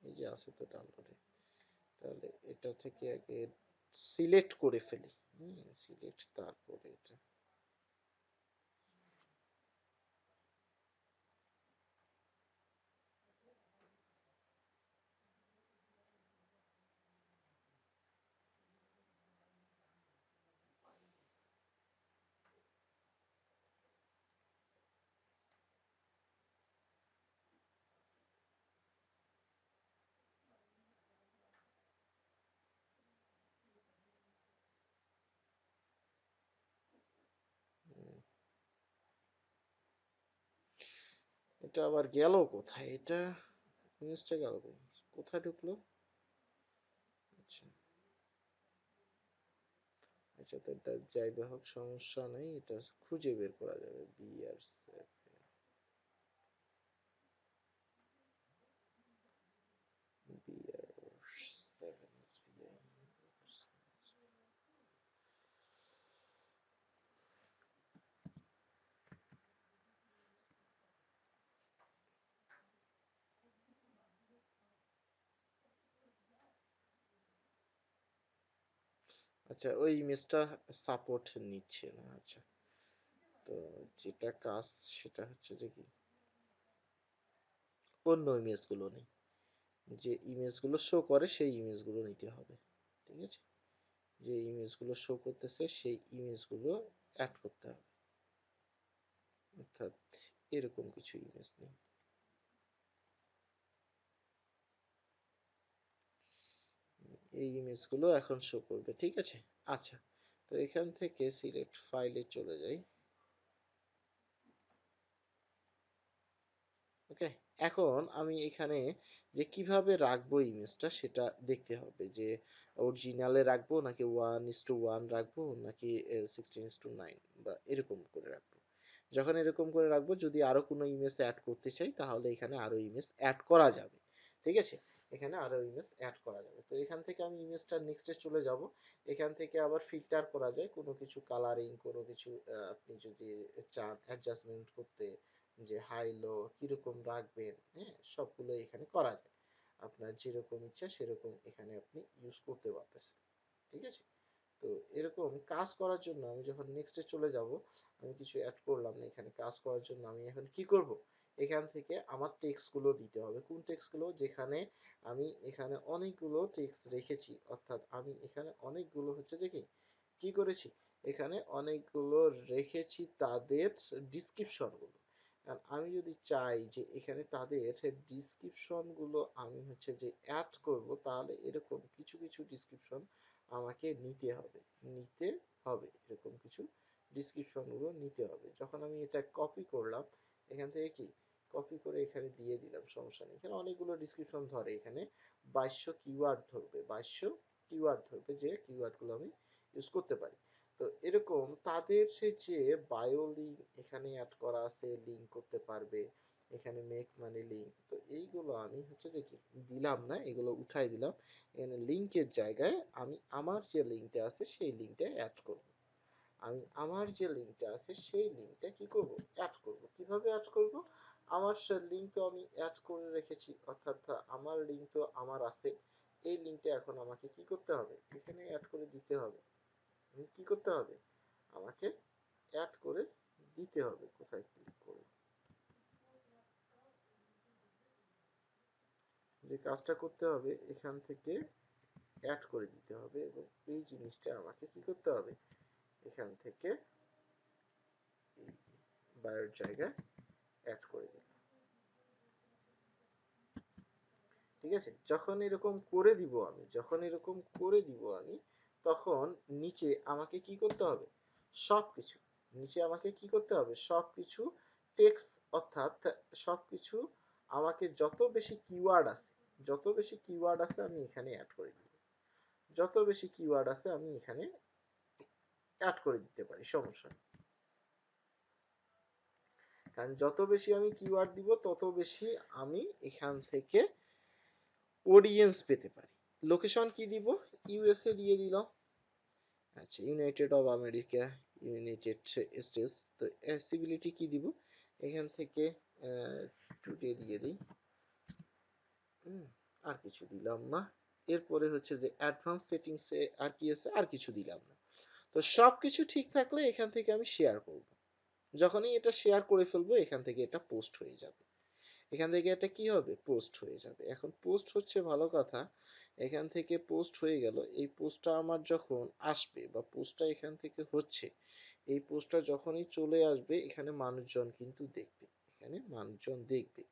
এই যে আছে তো ডাউনলোডে। তাহলে এটা থেকে আগে সিলেক্ট করে ফেলি। সিলেক্ট, তারপরে এটা। উম, এটা আবার গেল কোথায়? এটা ইমেজটা গেল কই? কোথায় ঢুকলো? আচ্ছা, এটা তো, এটা যাই বা হোক সমস্যা নেই, এটা খুঁজে বের করা যাবে। BR BR seven SBI. আচ্ছা, ওই ইমেজটা সাপোর্ট নিচ্ছে না। আচ্ছা, তো যেটা কাজ সেটা হচ্ছে যে কি, অন্য ইমেজগুলো নেই, যে ইমেজগুলো শো করে সেই ইমেজগুলো নিতে হবে। ঠিক আছে, যে ইমেজগুলো শো করতেছে সেই ইমেজগুলো অ্যাড করতে হবে। অর্থাৎ এরকম কিছু ইমেজ নেই, এই ইমেজগুলো এখন শো করবে। ঠিক আছে। আচ্ছা, তো এখান থেকে সিলেক্ট ফাইলে চলে যাই। ওকে, এখন আমি এখানে যে কিভাবে রাখবো ইমেজটা সেটা দেখতে হবে, যে অরিজিনালে রাখবো নাকি 1:1 রাখবো নাকি 16:9 বা এরকম করে রাখবো। যখন এরকম করে রাখবো, যদি আরো কোনো ইমেজ অ্যাড করতে চাই তাহলে এখানে আরো ইমেজ অ্যাড করা যাবে। ঠিক আছে, এখানে আরো ইমেজ অ্যাড করা যাবে। তো এখান থেকে আমি ইমেজটা নেক্সটে চলে যাব। এখান থেকে আবার ফিল্টার করা যায়, কোনো কিছু কালারিং, কোনো কিছু আপনি যদি চান অ্যাডজাস্টমেন্ট করতে, যে হাই লো কিরকম রাখবেন, হ্যাঁ সবগুলো এখানে করা যায়। আপনার যেরকম ইচ্ছা সেরকম এখানে আপনি ইউজ করতে পারতেছেন। ঠিক আছে, তো এরকম কাজ করার জন্য আমি যখন নেক্সটে চলে যাব, আমি কিছু অ্যাড করলাম না, এখানে কাজ করার জন্য আমি এখন কি করব? এখান থেকে আমার টেক্সট গুলো দিতে হবে। কোন টেক্সট গুলো? যেখানে আমি এখানে অনেকগুলো টেক্সট রেখেছি, অর্থাৎ আমি এখানে অনেকগুলো হচ্ছে যে কি কি করেছি, এখানে অনেকগুলো রেখেছি তাদের ডিসক্রিপশন গুলো। আর আমি যদি চাই যে এখানে তাদের ডিসক্রিপশন গুলো আমি হচ্ছে যে অ্যাড করব, তাহলে এরকম কিছু কিছু ডিসক্রিপশন আমাকে নিতে হবে, এরকম কিছু ডিসক্রিপশন গুলো নিতে হবে। যখন আমি এটা কপি করলাম, এখান থেকে কি কপি করে এখানে দিয়ে দিলাম, সমস্যা নেই। এখানে অনেকগুলো ডিসক্রিপশন ধরে, এখানে 2200 কিওয়ার্ড ধরবে, 2200 কিওয়ার্ড ধরবে, যে কিওয়ার্ডগুলো আমি ইউজ করতে পারি। তো এরকম তাদের সে যে বায়ো লিঙ্ক এখানে অ্যাড করা আছে, লিঙ্ক করতে পারবে, এখানে মেক মানি লিঙ্ক, তো এইগুলো আমি হচ্ছে যে কি দিলাম না, এগুলো উঠাই দিলাম। এখানে লিঙ্কের জায়গায় আমি আমার যে লিঙ্কটা আছে সেই লিঙ্কটা অ্যাড করব। আমি আমার যে লিঙ্কটা আছে সেই লিঙ্কটা কি করব, অ্যাড করব। কিভাবে অ্যাড করব? আমার সে লিঙ্ক তো আমি অ্যাড করে রেখেছি, অর্থাৎ আমার লিঙ্ক তো আমার আছে। এই লিঙ্কটা এখন আমাকে কি করতে হবে, এখানে অ্যাড করে দিতে হবে। কি করতে হবে, আমাকে অ্যাড করে দিতে হবে। কোথায় ক্লিক করব, যে কাজটা করতে হবে এখান থেকে অ্যাড করে দিতে হবে, এবং এই জিনিসটা আমাকে কি করতে হবে, এখান থেকে এই বায়োর জায়গায় অ্যাড করে দিতে। ঠিক আছে, যখন এরকম করে দিব আমি, যখন এরকম করে দিব আমি, তখন নিচে আমাকে কি করতে হবে, সবকিছু, নিচে আমাকে কি করতে হবে, সবকিছু টেক্সট, অর্থাৎ সবকিছু আমাকে যত বেশি কিওয়ার্ড আছে, যত বেশি কিওয়ার্ড আছে আমি এখানে অ্যাড করে দিব, যত বেশি কিওয়ার্ড আছে আমি এখানে অ্যাড করে দিতে পারি, সমস্যা নেই। কারণ যত বেশি আমি কিওয়ার্ড দিব তত বেশি আমি এখান থেকে অডিয়েন্স পেতে পারি। লোকেশন কি দিব, ইউএসএ দিয়ে দিলাম। আচ্ছা, United of America, United states. তো অ্যাক্সেসিবিলিটি কি দিব, এখান থেকে টুডে দিয়ে দিই। আর কিছু দিলাম না। এরপরে হচ্ছে যে অ্যাডভান্স সেটিংসে আর কি আছে, আর কিছু দিলাম না। তো সব কিছু ঠিক থাকলে এখান থেকে আমি শেয়ার করব। যখনই এটা শেয়ার করে ফেলবো এখান থেকে এটা পোস্ট হয়ে যাবে, এখান থেকে এটা কি হবে, পোস্ট হয়ে যাবে। এখন পোস্ট হচ্ছে ভালো কথা, এখান থেকে পোস্ট হয়ে গেল। এই পোস্টটা আমার যখন আসবে, বা পোস্টটা এখান থেকে হচ্ছে, এই পোস্টটা যখনই চলে আসবে এখানে মানুষজন কিন্তু দেখবে, এখানে মানুষজন দেখবে।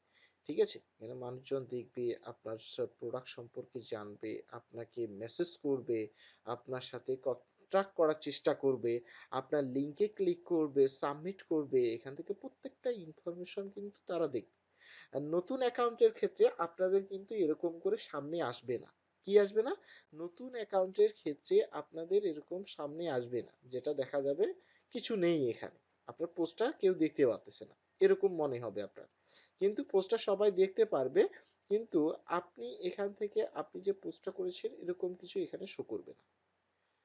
ঠিক আছে, এখানে মানুষজন দেখবে, আপনার প্রোডাক্ট সম্পর্কে জানবে, আপনাকে মেসেজ করবে, আপনার সাথে কন্ট্যাক্ট করার চেষ্টা করবে, আপনার লিঙ্কে ক্লিক করবে, সাবমিট করবে, এখান থেকে প্রত্যেকটা ইনফরমেশন কিন্তু তারা দেখবে। আর নতুন অ্যাকাউন্টের ক্ষেত্রে আপনাদের কিন্তু এরকম করে সামনে আসবে না। কি আসবে না, নতুন অ্যাকাউন্টের ক্ষেত্রে আপনাদের এরকম সামনে আসবে না, যেটা দেখা যাবে কিছু নেই এখানে, আপনার পোস্টটা কেউ দেখতে পাচ্ছে না, এরকম মনে হবে আপনার। কিন্তু পোস্টটা সবাই দেখতে পারবে, কিন্তু আপনি এখান থেকে আপনি যে পোস্টটা করেছেন এরকম কিছু এখানে শো করবে না।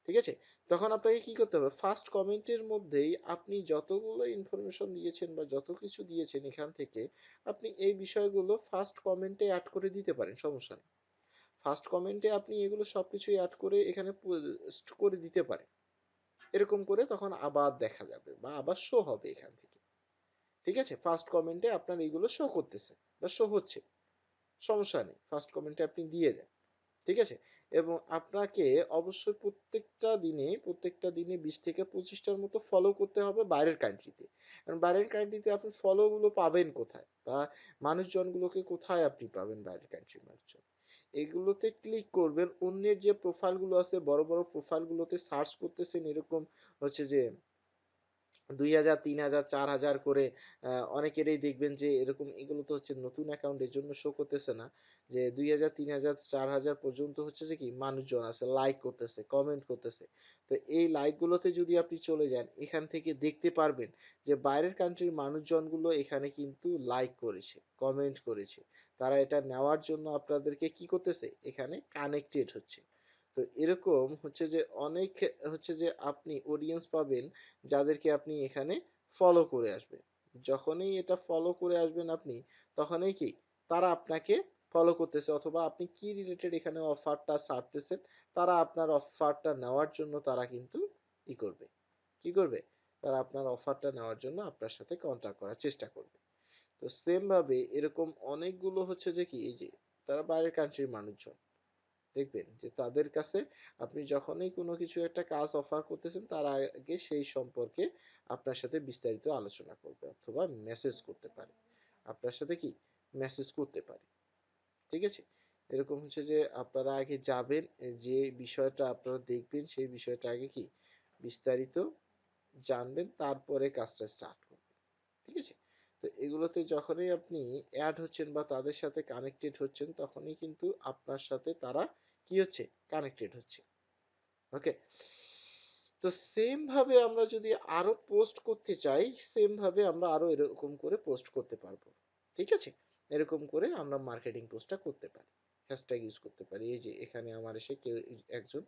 ঠিক আছে, তখন আপনাকে কি করতে হবে, ফার্স্ট কমেন্টের মধ্যেই আপনি যতগুলো ইনফরমেশন দিয়েছেন বা যত কিছু দিয়েছেন এখান থেকে আপনি এই বিষয়গুলো ফার্স্ট কমেন্টে অ্যাড করে দিতে পারেন, সমস্যা নেই। ফার্স্ট কমেন্টে আপনি এগুলো সবকিছু অ্যাড করে এখানে পোস্ট করে দিতে পারেন। এরকম করে তখন আবার দেখা যাবে বা আবার শো হবে এখান থেকে। ঠিক আছে, ফার্স্ট কমেন্টে আপনার এইগুলো শো করতেছে বা শো হচ্ছে, সমস্যা নেই, ফার্স্ট কমেন্টে আপনি দিয়ে দেন। ঠিক আছে, এবং আপনাকে অবশ্যই প্রত্যেকটা দিনে 20 থেকে 25টার মতো ফলো করতে হবে বাইরের কান্ট্রিতে। কারণ বাইরের কান্ট্রিতে আপনি ফলোগুলো পাবেন কোথায়, বা মানুষজনগুলোকে কোথায় আপনি পাবেন, বাইরের কান্ট্রির মানুষজন। এগুলোতে ক্লিক করবেন, অন্যের যে প্রোফাইলগুলো আছে বড় বড় প্রোফাইলগুলোতে সার্চ করতেছেন, এরকম হচ্ছে যে 2000 3000 4000 করে অনেকেরই দেখবেন যে এরকম, এগুলো তো হচ্ছে নতুন অ্যাকাউন্ট, এর জন্য শো করতেছে না, যে 2000 3000 4000 পর্যন্ত হচ্ছে যে কি মানুষজন আছে, লাইক করতেছে, কমেন্ট করতেছে। তো এই লাইক গুলোতে যদি আপনি চলে যান এখান থেকে দেখতে পারবেন যে বাইরের কান্ট্রির মানুষজনগুলো এখানে কিন্তু লাইক করেছে, কমেন্ট করেছে, তারা এটা নেওয়ার জন্য আপনাদেরকে কি করতেছে, এখানে কানেক্টেড হচ্ছে। তো এরকম হচ্ছে যে অনেক হচ্ছে যে আপনি অডিয়েন্স পাবেন যাদেরকে আপনি এখানে ফলো করে আসবেন। যখনই এটা ফলো করে আসবেন আপনি, তখনই কি তারা আপনাকে ফলো করতেছে, অথবা আপনি কি রিলেটেড এখানে অফারটা ছাড়তেছেন, তারা আপনার অফারটা নেওয়ার জন্য তারা কিন্তু ই করবে, কি করবে, তারা আপনার অফারটা নেওয়ার জন্য আপনার সাথে কন্ট্যাক্ট করার চেষ্টা করবে। তো সেম ভাবে এরকম অনেকগুলো হচ্ছে যে কি, এই যে তারা বাইরের কান্ট্রির মানুষজন, দেখবেন যে তাদের কাছে আপনি যখনই কোনো কিছু একটা কাজ অফার করতেছেন তার আগে সেই সম্পর্কে আপনার সাথে বিস্তারিত আলোচনা করবে, অথবা মেসেজ করতে পারে, আপনার সাথে কি মেসেজ করতে পারে। ঠিক আছে, এরকম হচ্ছে যে আপনারা আগে যাবেন, যে বিষয়টা আপনারা দেখবেন সেই বিষয়টা আগে কি বিস্তারিত জানবেন, তারপরে কাজটা স্টার্ট করবেন। ঠিক আছে, তো এগুলোতে যখনই আপনি অ্যাড হচ্ছেন বা তাদের সাথে কানেক্টেড হচ্ছেন, তখনই কিন্তু আপনার সাথে তারা কি হচ্ছে, কানেক্টেড হচ্ছে। ওকে, তো সেম ভাবে আমরা যদি আরো পোস্ট করতে চাই, সেম ভাবে আমরা আরো এরকম করে পোস্ট করতে পারবো। ঠিক আছে, এরকম করে আমরা মার্কেটিং পোস্টটা করতে পারি, হ্যাশট্যাগ ইউজ করতে পারি। এই যে এখানে আমার এসে কেউ একজন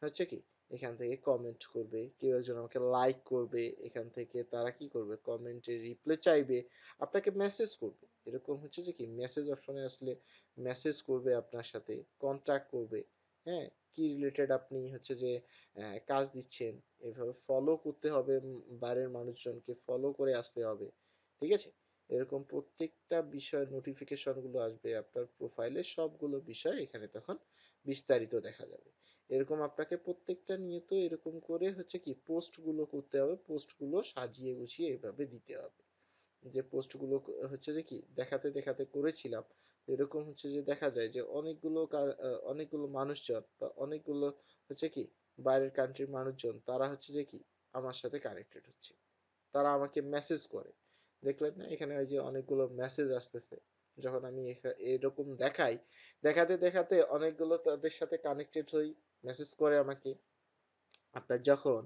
হচ্ছে কি এখান থেকে কমেন্ট করবে, কেউ একজন আমাকে লাইক করবে, এখান থেকে তারা কি করবে, কমেন্টে রিপ্লাই চাইবে, আপনাকে মেসেজ করবে। এরকম হচ্ছে যে কি মেসেজ অপশনে আসলে মেসেজ করবে আপনার সাথে, কন্ট্যাক্ট করবে। হ্যাঁ, কি রিলেটেড আপনি হচ্ছে যে কাজ দিচ্ছেন, এভাবে ফলো করতে হবে, বাইরের মানুষজনকে ফলো করে আসতে হবে। ঠিক আছে, এরকম প্রত্যেকটা বিষয় নোটিফিকেশন গুলো আসবে আপনার প্রোফাইলে, সবগুলো বিষয় এখানে তখন বিস্তারিত দেখা যাবে। এরকম আপনাকে প্রত্যেকটা নিয়ত এরকম করে হচ্ছে কি পোস্ট গুলো করতে হবে, পোস্ট গুলো সাজিয়ে গুছিয়ে এভাবে দিতে হবে। যে পোস্ট গুলো হচ্ছে যে কি দেখাতে দেখাতে করেছিলাম, এরকম হচ্ছে যে দেখা যায় যে অনেকগুলো মানুষজন বা অনেকগুলো হচ্ছে কি বাইরের কান্ট্রির মানুষজন, তারা হচ্ছে যে কি আমার সাথে কানেক্টেড হচ্ছে, তারা আমাকে মেসেজ করে। দেখলেন না এখানে ওই যে অনেকগুলো মেসেজ আসতেছে, যখন আমি এরকম দেখাই, দেখাতে দেখাতে অনেকগুলো তাদের সাথে কানেক্টেড হই, মেসেজ করে আমাকে। আপনার যখন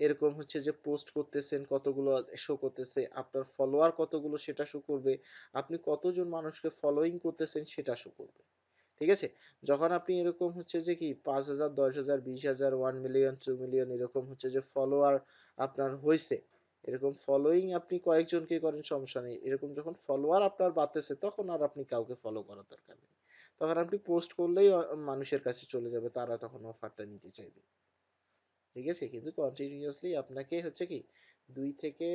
এরকম হচ্ছে যে পোস্ট করতেছেন, কতগুলো শো করতেছে, আপনার ফলোয়ার কতগুলো সেটা শো করবে, আপনি কতজন মানুষকে ফলোইং করতেছেন সেটা শো করবে। ঠিক আছে, যখন আপনি এরকম হচ্ছে যে কি 5,000, 10,000, 20,000, 1 মিলিয়ন, 2 মিলিয়ন এরকম হচ্ছে যে ফলোয়ার আপনার হয়েছে, এরকম ফলোইং আপনি কয়েকজনকে করেন সমস্যা নেই, এরকম যখন ফলোয়ার আপনার বাড়তেছে তখন আর আপনি কাউকে ফলো করার দরকার নেই, তখন আপনি পোস্ট করলেই মানুষের কাছে চলে যাবে, তারা তখন অফারটা নিতে চাইবে। ঠিক আছে, কিন্তু কন্টিনিউয়াসলি আপনাকে হচ্ছে কি 2 থেকে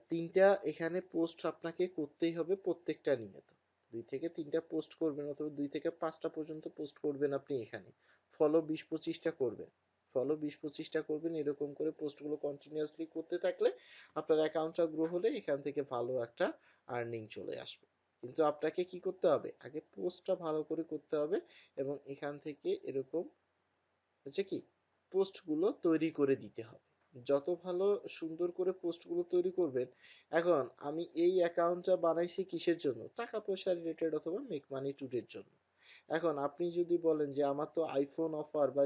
3টা এখানে পোস্ট আপনাকে করতেই হবে প্রত্যেকটা নিয়ত। 2 থেকে 3টা পোস্ট করবেন, অথবা 2 থেকে 5টা পর্যন্ত পোস্ট করবেন আপনি এখানে। ফলো 20-25টা করবেন, ফলো 20-25টা করবেন, এরকম করে পোস্টগুলো কন্টিনিউয়াসলি করতে থাকলে আপনার অ্যাকাউন্টটা গ্রো হলে এখান থেকে ভালো একটা আর্নিং চলে আসবে। কিন্তু আপনাকে কি করতে হবে, আগে পোস্টটা ভালো করে করতে হবে, এবং এখান থেকে এরকম হচ্ছে কি পোস্টগুলো তৈরি করে দিতে হবে। যত ভালো সুন্দর করে পোস্টগুলো তৈরি করবেন। এখন আমি এই অ্যাকাউন্টটা বানাইছি কিসের জন্য, টাকা পয়সা রিলেটেড অথবা মেক মানি টুডের জন্য। এখন আপনি যদি বলেন যে আমার তো আইফোন অফার বা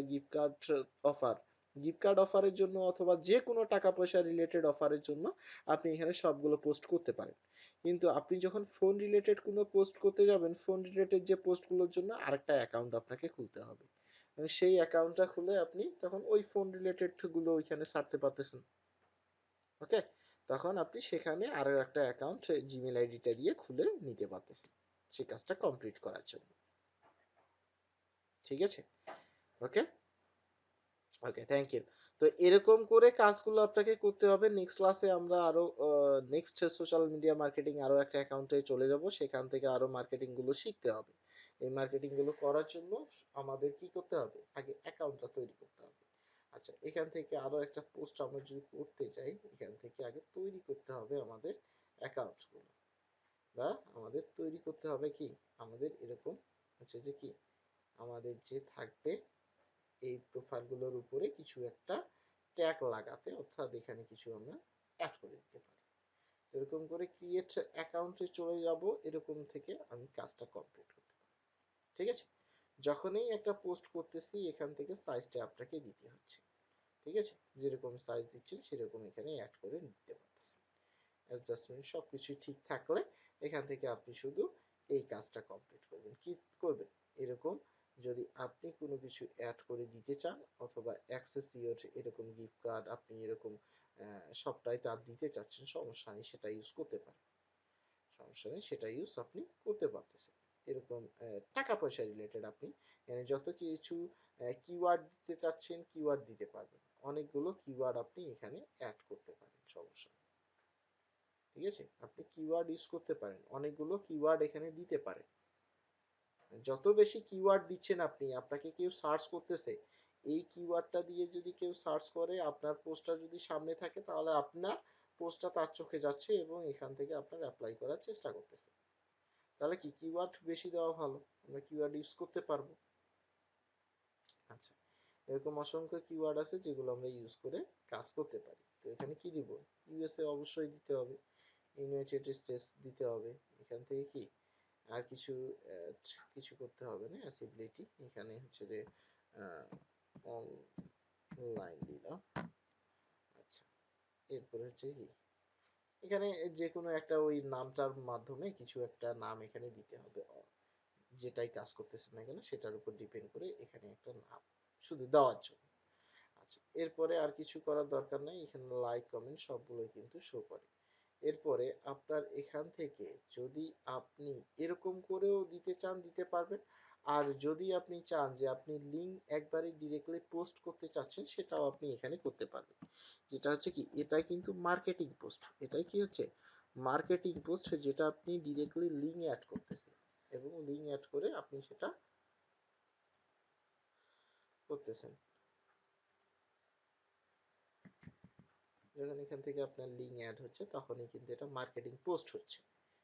অফার গিফট কার্ড অফারের জন্য, অথবা যে কোনো টাকা পয়সা রিলেটেড অফারের জন্য আপনি এখানে সবগুলো পোস্ট করতে পারেন। কিন্তু আপনি যখন ফোন রিলেটেড কোনো পোস্ট করতে যাবেন, ফোন রিলেটেড যে পোস্টগুলোর জন্য আরেকটা অ্যাকাউন্ট আপনাকে খুলতে হবে, সেই অ্যাকাউন্টটা খুলে আপনি তখন ওই ফোন রিলেটেড গুলো ওইখানে ছাড়তে পারতেছেন। ওকে, তখন আপনি সেখানে আরো একটা অ্যাকাউন্ট জিমেল আইডিটা দিয়ে খুলে নিতে পারতেছেন সেই কাজটা কমপ্লিট করার জন্য। ঠিক আছে, ওকে, ওকে, থ্যাংক ইউ। তো এরকম করে কাজগুলো আপনাকে করতে হবে। নেক্সট ক্লাসে আমরা আরো নেক্সট সোশ্যাল মিডিয়া মার্কেটিং আরো একটা অ্যাকাউন্টে চলে যাব, সেখান থেকে আরো মার্কেটিং গুলো শিখতে হবে। এই মার্কেটিং গুলো করার জন্য আমাদের কি করতে হবে, আগে অ্যাকাউন্টটা তৈরি করতে হবে। আচ্ছা, এখান থেকে আরো একটা পোস্ট আমরা যদি করতে চাই, এখান থেকে আগে তৈরি করতে হবে আমাদের অ্যাকাউন্ট গুলো, বা আমাদের তৈরি করতে হবে কি, আমাদের এরকম হচ্ছে যে কি আমাদের যে থাকবে এই প্রোফাইল গুলোর উপরে কিছু একটা ট্যাগ লাগাতে, অর্থাৎ এখানে কিছু আমরা অ্যাড করে দিতে পারি। এরকম করে ক্রিয়েট অ্যাকাউন্টে চলে যাব, এরকম থেকে আমি কাজটা কমপ্লিট করতে পারি। ঠিক আছে, যখনই একটা পোস্ট করতেছি এখান থেকে সাইজটা আপনাকে দিতে হচ্ছে। ঠিক আছে, যেরকম সাইজ দিচ্ছেন সেরকম এখানে অ্যাড করে নিতে পারতেছেন। অ্যাডজাস্টমেন্ট সবকিছু ঠিক থাকলে এখান থেকে আপনি শুধু এই কাজটা কমপ্লিট করবেন। কি করবেন, এরকম যদি আপনি কোনো কিছু অ্যাড করে দিতে চান, অথবা অ্যাক্সেসিওর এরকম গিফট কার্ড আপনি এরকম সবটাই তার দিতে চাচ্ছেন, সমস্যা নেই, সেটা ইউজ করতে পারেন, সমস্যা নেই, সেটা ইউজ আপনি করতে পারতেছেন। এরকম টাকা পয়সা রিলেটেড আপনি যত কিছু কিওয়ার্ড দিতে চাচ্ছেন কিওয়ার্ড দিতে পারবেন, অনেকগুলো কিওয়ার্ড আপনি এখানে অ্যাড করতে পারেন, সমস্যা নেই। ঠিক আছে, আপনি কিওয়ার্ড ইউজ করতে পারেন, অনেকগুলো কিওয়ার্ড এখানে দিতে পারেন। যত বেশি কিওয়ার্ড দিচ্ছেন আপনি, আপনাকে কেউ সার্চ করতেছে, এই কিওয়ার্ডটা দিয়ে যদি কেউ সার্চ করে আপনার পোস্টটা যদি সামনে থাকে, তাহলে আপনার পোস্টটা তার চোখে যাচ্ছে এবং এখান থেকে আপনার অ্যাপ্লাই করার চেষ্টা করতেছে। তাহলে কি কিওয়ার্ড বেশি দেওয়া ভালো, আমরা কিওয়ার্ড ইউজ করতে পারবো। আচ্ছা, এরকম অসংখ্য কিওয়ার্ড আছে যেগুলো আমরা ইউজ করে কাজ করতে পারি। তো এখানে কি দিব, ইউএসএ অবশ্যই দিতে হবে, ইউনাইটেড স্টেটস দিতে হবে। এখান থেকে কি আর কিছু কিছু করতে হবে না, অ্যাসিবিলিটি এখানে হচ্ছে যে অনলাইন দিলাম। আচ্ছা, এরপরে হচ্ছে কি এখানে যে কোনো একটা ওই নামটার মাধ্যমে কিছু একটা নাম এখানে দিতে হবে, যেটাই কাজ করতেছে না কেন সেটার উপর ডিপেন্ড করে এখানে একটা নাম শুধু দেওয়ার জন্য। আচ্ছা, এরপরে আর কিছু করার দরকার নাই, এখানে লাইক কমেন্ট সবগুলোই কিন্তু শো করে। এরপরে আপনার এখান থেকে যদি আপনি এরকম করেও দিতে চান দিতে পারবেন, আর যদি আপনি চান যে আপনি লিঙ্ক একবারে ডিরেক্টলি পোস্ট করতে চাচ্ছেন সেটাও আপনি এখানে করতে পারবেন। যেটা হচ্ছে কি এটাই কিন্তু মার্কেটিং পোস্ট, এটাই কি হচ্ছে মার্কেটিং পোস্ট, যেটা আপনি ডিরেক্টলি লিঙ্ক অ্যাড করতেছেন এবং লিঙ্ক অ্যাড করে আপনি সেটা করতেছেন। যখন এখান থেকে আপনার লিঙ্ক অ্যাড হচ্ছে তখনই কিন্তু এটা মার্কেটিং পোস্ট হচ্ছে।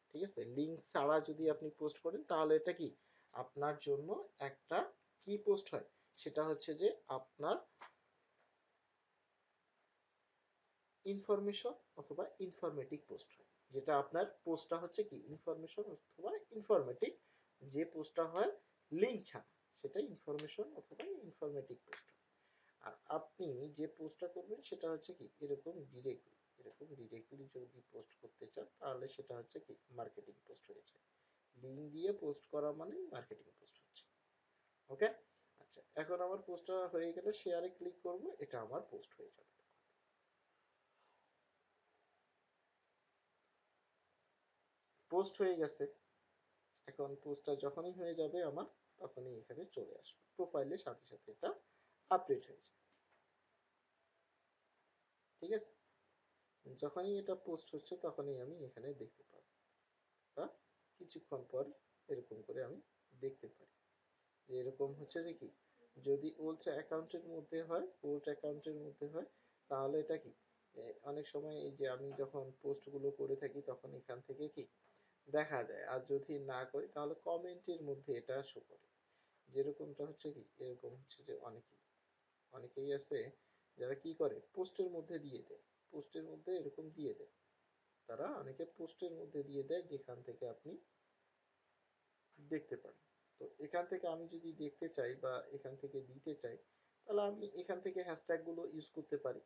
ঠিক আছে, লিঙ্ক ছাড়া যদি আপনি পোস্ট করেন তাহলে এটা কি আপনার জন্য একটা কি পোস্ট হয়, সেটা হচ্ছে যে আপনার ইনফরমেশন অথবা ইনফরমেটিভ পোস্ট হয়। যেটা আপনার পোস্টটা হচ্ছে কি ইনফরমেশন অথবা ইনফরমেটিভ, যে পোস্টটা হয় লিঙ্ক ছাড়া সেটা ইনফরমেশন অথবা ইনফরমেটিভ পোস্ট। আর আপনি যে পোস্টটা করবেন সেটা হচ্ছে কি এরকম ডিরেক্টলি যদি পোস্ট করতে চান তাহলে সেটা হচ্ছে কি মার্কেটিং পোস্ট হয়ে যায়। লিঙ্ক দিয়ে পোস্ট করা মানে মার্কেটিং পোস্ট হচ্ছে। ওকে, আচ্ছা, এখন আমার পোস্টটা হয়ে গেলে শেয়ারে ক্লিক করব, এটা আমার পোস্ট হয়ে যাবে। পোস্ট হয়ে গেছে। এখন পোস্টটা যখনই হয়ে যাবে আমার তখনই এখানে চলে আসবে প্রোফাইলের সাথে সাথে এটা আপডেট হয়ে যায়। ঠিক আছে, যখনই এটা পোস্ট হচ্ছে তখনই আমি এখানে দেখতে পাবো, বা কিছুক্ষণ পর এরকম করে আমি দেখতে পারি যে এরকম হচ্ছে যে কি যদি ওল্ড অ্যাকাউন্টের মধ্যে হয় তাহলে এটা কি অনেক সময় এই যে আমি যখন পোস্টগুলো করে থাকি তখন এখান থেকে কি দেখা যায়, আর যদি না করি তাহলে কমেন্টের মধ্যে এটা শো করে। যেরকমটা হচ্ছে কি এরকম হচ্ছে যে অনেকেই আছে যারা কি করে পোস্টের মধ্যে দিয়ে দেয়, পোস্টের মধ্যে এরকম দিয়ে দেয়, তারা অনেকে পোস্টের মধ্যে দিয়ে দেয় যেখান থেকে আপনি দেখতে পারেন। তো এখান থেকে আমি যদি দেখতে চাই বা এখান থেকে দিতে চাই তাহলে আমি এখান থেকে হ্যাশট্যাগ গুলো ইউজ করতে পারি।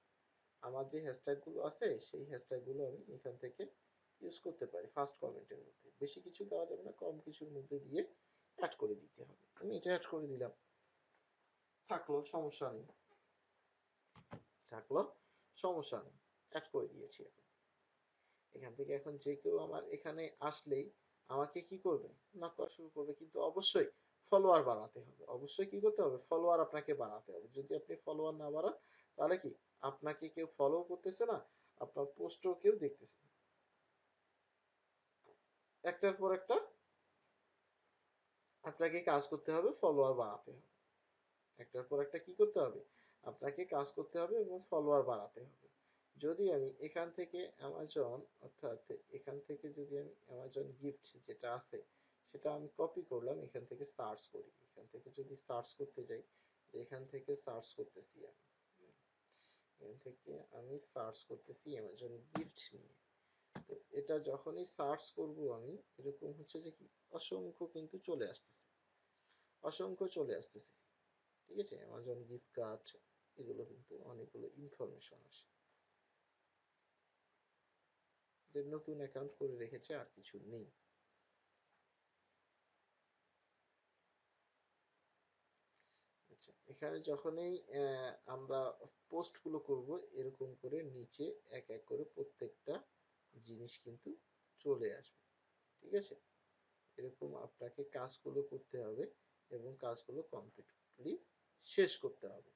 আমার যে হ্যাশট্যাগ গুলো আছে সেই হ্যাশট্যাগ গুলো আমি এখান থেকে ইউজ করতে পারি ফার্স্ট কমেন্টের মধ্যে। বেশি কিছু দেওয়া যাবে না, কম কিছুর মধ্যে দিয়ে অ্যাড করে দিতে হবে। আমি এটা অ্যাড করে দিলাম, থাকলো সমস্যা নেই, থাকলো সমস্যা নেই, অ্যাড করে দিয়েছি। এখন এখান থেকে এখন যে কেউ আমার এখানে আসলেই আমাকে কি করবে, নক করা শুরু করবে, কিন্তু অবশ্যই ফলোয়ার বাড়াতে হবে। অবশ্যই কি করতে হবে, ফলোয়ার আপনাকে বাড়াতে হবে। যদি আপনি ফলোয়ার না বাড়ান তাহলে কি আপনাকে কেউ ফলো করতেছে না, আপনার পোস্টও কেউ দেখতেছে না। একটার পর একটা আপনাকে কাজ করতে হবে, ফলোয়ার বাড়াতে হবে। একটার পর একটা কি করতে হবে, আপনাকে কাজ করতে হবে এবং ফলোয়ার বাড়াতে হবে। যদি আমি এখান থেকে অ্যামাজন, অর্থাৎ এখান থেকে যদি আমি অ্যামাজন গিফট যেটা আছে সেটা আমি কপি করলাম, এখান থেকে সার্চ করি, এখান থেকে যদি সার্চ করতে যাই, যে এখান থেকে সার্চ করতেছি আমি, এখান থেকে আমি সার্চ করতেছি অ্যামাজন গিফট নিয়ে। তো এটা যখনই সার্চ করব আমি এরকম হচ্ছে যে কি অসংখ্য কিন্তু চলে আসতেছে, অসংখ্য চলে আসতেছে। ঠিক আছে, অ্যামাজন গিফট কার্ড এগুলো কিন্তু অনেকগুলো ইনফরমেশন আসে। যে নতুন অ্যাকাউন্ট করে রেখেছে আর কিছু নেই। আচ্ছা, এখানে যখনই আমরা পোস্ট গুলো করব এরকম করে নিচে এক এক করে প্রত্যেকটা জিনিস কিন্তু চলে আসবে। ঠিক আছে, এরকম আপনাকে কাজগুলো করতে হবে এবং কাজগুলো কমপ্লিটলি শেষ করতে হবে।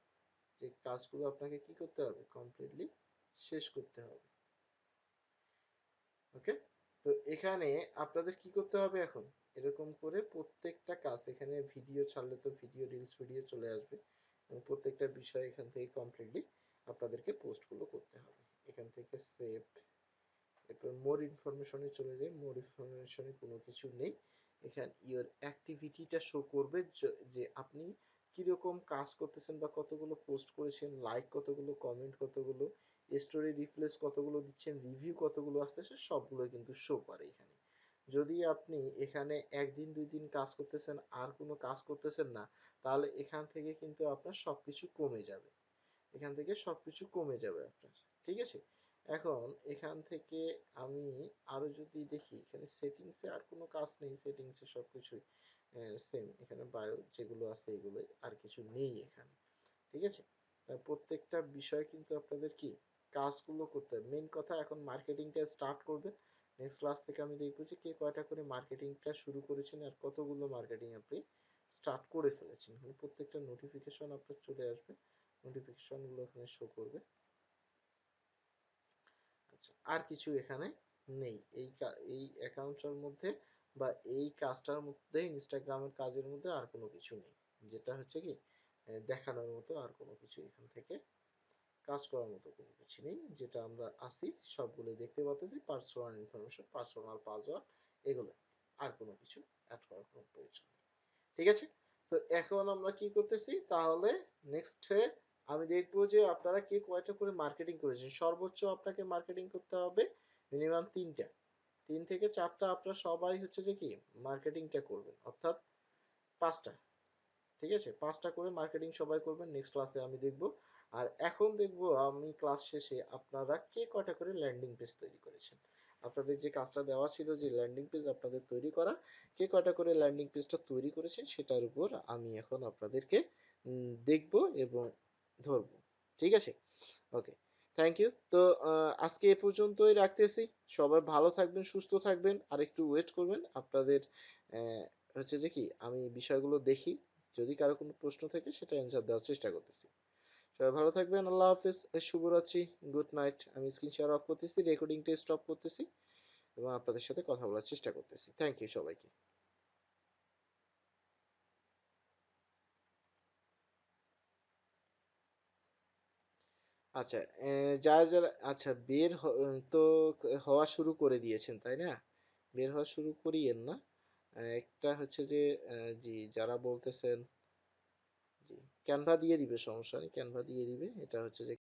যে কাজগুলো আপনাকে কি করতে হবে, কমপ্লিটলি শেষ করতে হবে। ওকে, তো এখানে আপনাদের কি করতে হবে এখন, এরকম করে প্রত্যেকটা কাজ এখানে ভিডিও ছাড়লে তো ভিডিও রিলস ভিডিও চলে আসবে এবং প্রত্যেকটা বিষয় এখান থেকে কমপ্লিটলি আপনাদেরকে পোস্টগুলো করতে হবে। এখান থেকে সেভ, এরপর মোর ইনফরমেশনে চলে যাই, মোর ইনফরমেশনে কোনো কিছু নেই। এখানে ইওর অ্যাক্টিভিটিটা শো করবে যে আপনি কিরকম কাজ করতেছেন বা কতগুলো পোস্ট করেছেন, লাইক কতগুলো, কমেন্ট কতগুলো, স্টোরি রিপ্লেস কতগুলো দিচ্ছেন, রিভিউ কতগুলো আসতেছে, সবগুলো কিন্তু শো করে এখানে। যদি আপনি এখানে একদিন 2 দিন কাজ করতেছেন আর কোনো কাজ করতেছেন না, তাহলে এখান থেকে কিন্তু আপনার সবকিছু কমে যাবে, এখান থেকে সবকিছু কমে যাবে আপনার। ঠিক আছে, এখন এখান থেকে আমি আরো যদি দেখি, এখানে সেটিংসে আর কোনো কাজ নেই, সেটিংসে সবকিছুই সেম, এখানে বায়ো যেগুলো আছে এগুলো, আর কিছু নেই এখানে। ঠিক আছে, প্রত্যেকটা বিষয় কিন্তু আপনাদের কি কাজগুলো করতে হবে। মেন কথা এখন মার্কেটিংটা স্টার্ট করবে। নেক্সট ক্লাস থেকে আমি দেখবো যে কে কয়টা করে মার্কেটিংটা শুরু করেছেন আর কতগুলো মার্কেটিং আপনি স্টার্ট করে ফেলেছেন। প্রত্যেকটা নোটিফিকেশন আপনার চলে আসবে, নোটিফিকেশন গুলো এখানে শো করবে। আচ্ছা, আর কিছু এখানে নেই এই অ্যাকাউন্টটার মধ্যে বা এই কাজটার মধ্যে, ইনস্টাগ্রামের কাজের মধ্যে আর কোনো কিছু নেই, যেটা হচ্ছে কি দেখানোর মতো আর কোনো কিছু এখান থেকে কাজ করার মতো কোনো কিছু নেই। যেটা আমরা আসি সবগুলোই দেখতে পাচ্ছি, পার্সোনাল ইনফরমেশন, পার্সোনাল পাসওয়ার্ড, এগুলো, আর কোনো কিছু অ্যাড করার কোনো প্রয়োজন নেই। ঠিক আছে, তো এখন আমরা কি করতেছি তাহলে, নেক্সটে আমি দেখবো যে আপনারা কে কয়টা করে মার্কেটিং করেছেন। সর্বোচ্চ আপনাকে মার্কেটিং করতে হবে মিনিমাম 3টা, 3 থেকে 4টা আপনারা সবাই হচ্ছে যে কি মার্কেটিংটা করবেন, অর্থাৎ 5টা। ঠিক আছে, 5টা করে মার্কেটিং সবাই করবেন, নেক্সট ক্লাসে আমি দেখব। আর এখন দেখব আমি ক্লাস শেষে আপনারা কে কয়টা করে ল্যান্ডিং পেজ তৈরি করেছেন। আপনাদের যে কাজটা দেওয়া ছিল যে ল্যান্ডিং পেজ আপনাদের তৈরি করা, কে কয়টা করে ল্যান্ডিং পেজটা তৈরি করেছেন সেটার উপর আমি এখন আপনাদেরকে দেখব এবং ধরব। ঠিক আছে, ওকে, থ্যাংক ইউ। তো আজকে এ পর্যন্তই রাখতেছি। সবাই ভালো থাকবেন, সুস্থ থাকবেন, আর একটু ওয়েট করবেন আপনাদের হচ্ছে যে কি আমি বিষয়গুলো দেখি, যদি কারো কোনো প্রশ্ন থাকে সেটা অ্যান্সার দেওয়ার চেষ্টা করতেছি। সবাই ভালো থাকবেন, আল্লাহ হাফেজ, শুভরাত্রি, গুড নাইট। আমি স্ক্রিন শেয়ার অফ করতেছি, রেকর্ডিংটা স্টপ করতেছি এবং আপনাদের সাথে কথা বলার চেষ্টা করতেছি। থ্যাংক ইউ সবাইকে। আচ্ছা, যারা যারা আচ্ছা তো হওয়া শুরু করে দিয়েছেন তাই না? বের হওয়া শুরু করিয়েন না। একটা হচ্ছে যে জি যারা বলতেছেন, জি ক্যানভা দিয়ে দিবে, সমস্যা নেই, ক্যানভা দিয়ে দিবে। এটা হচ্ছে যে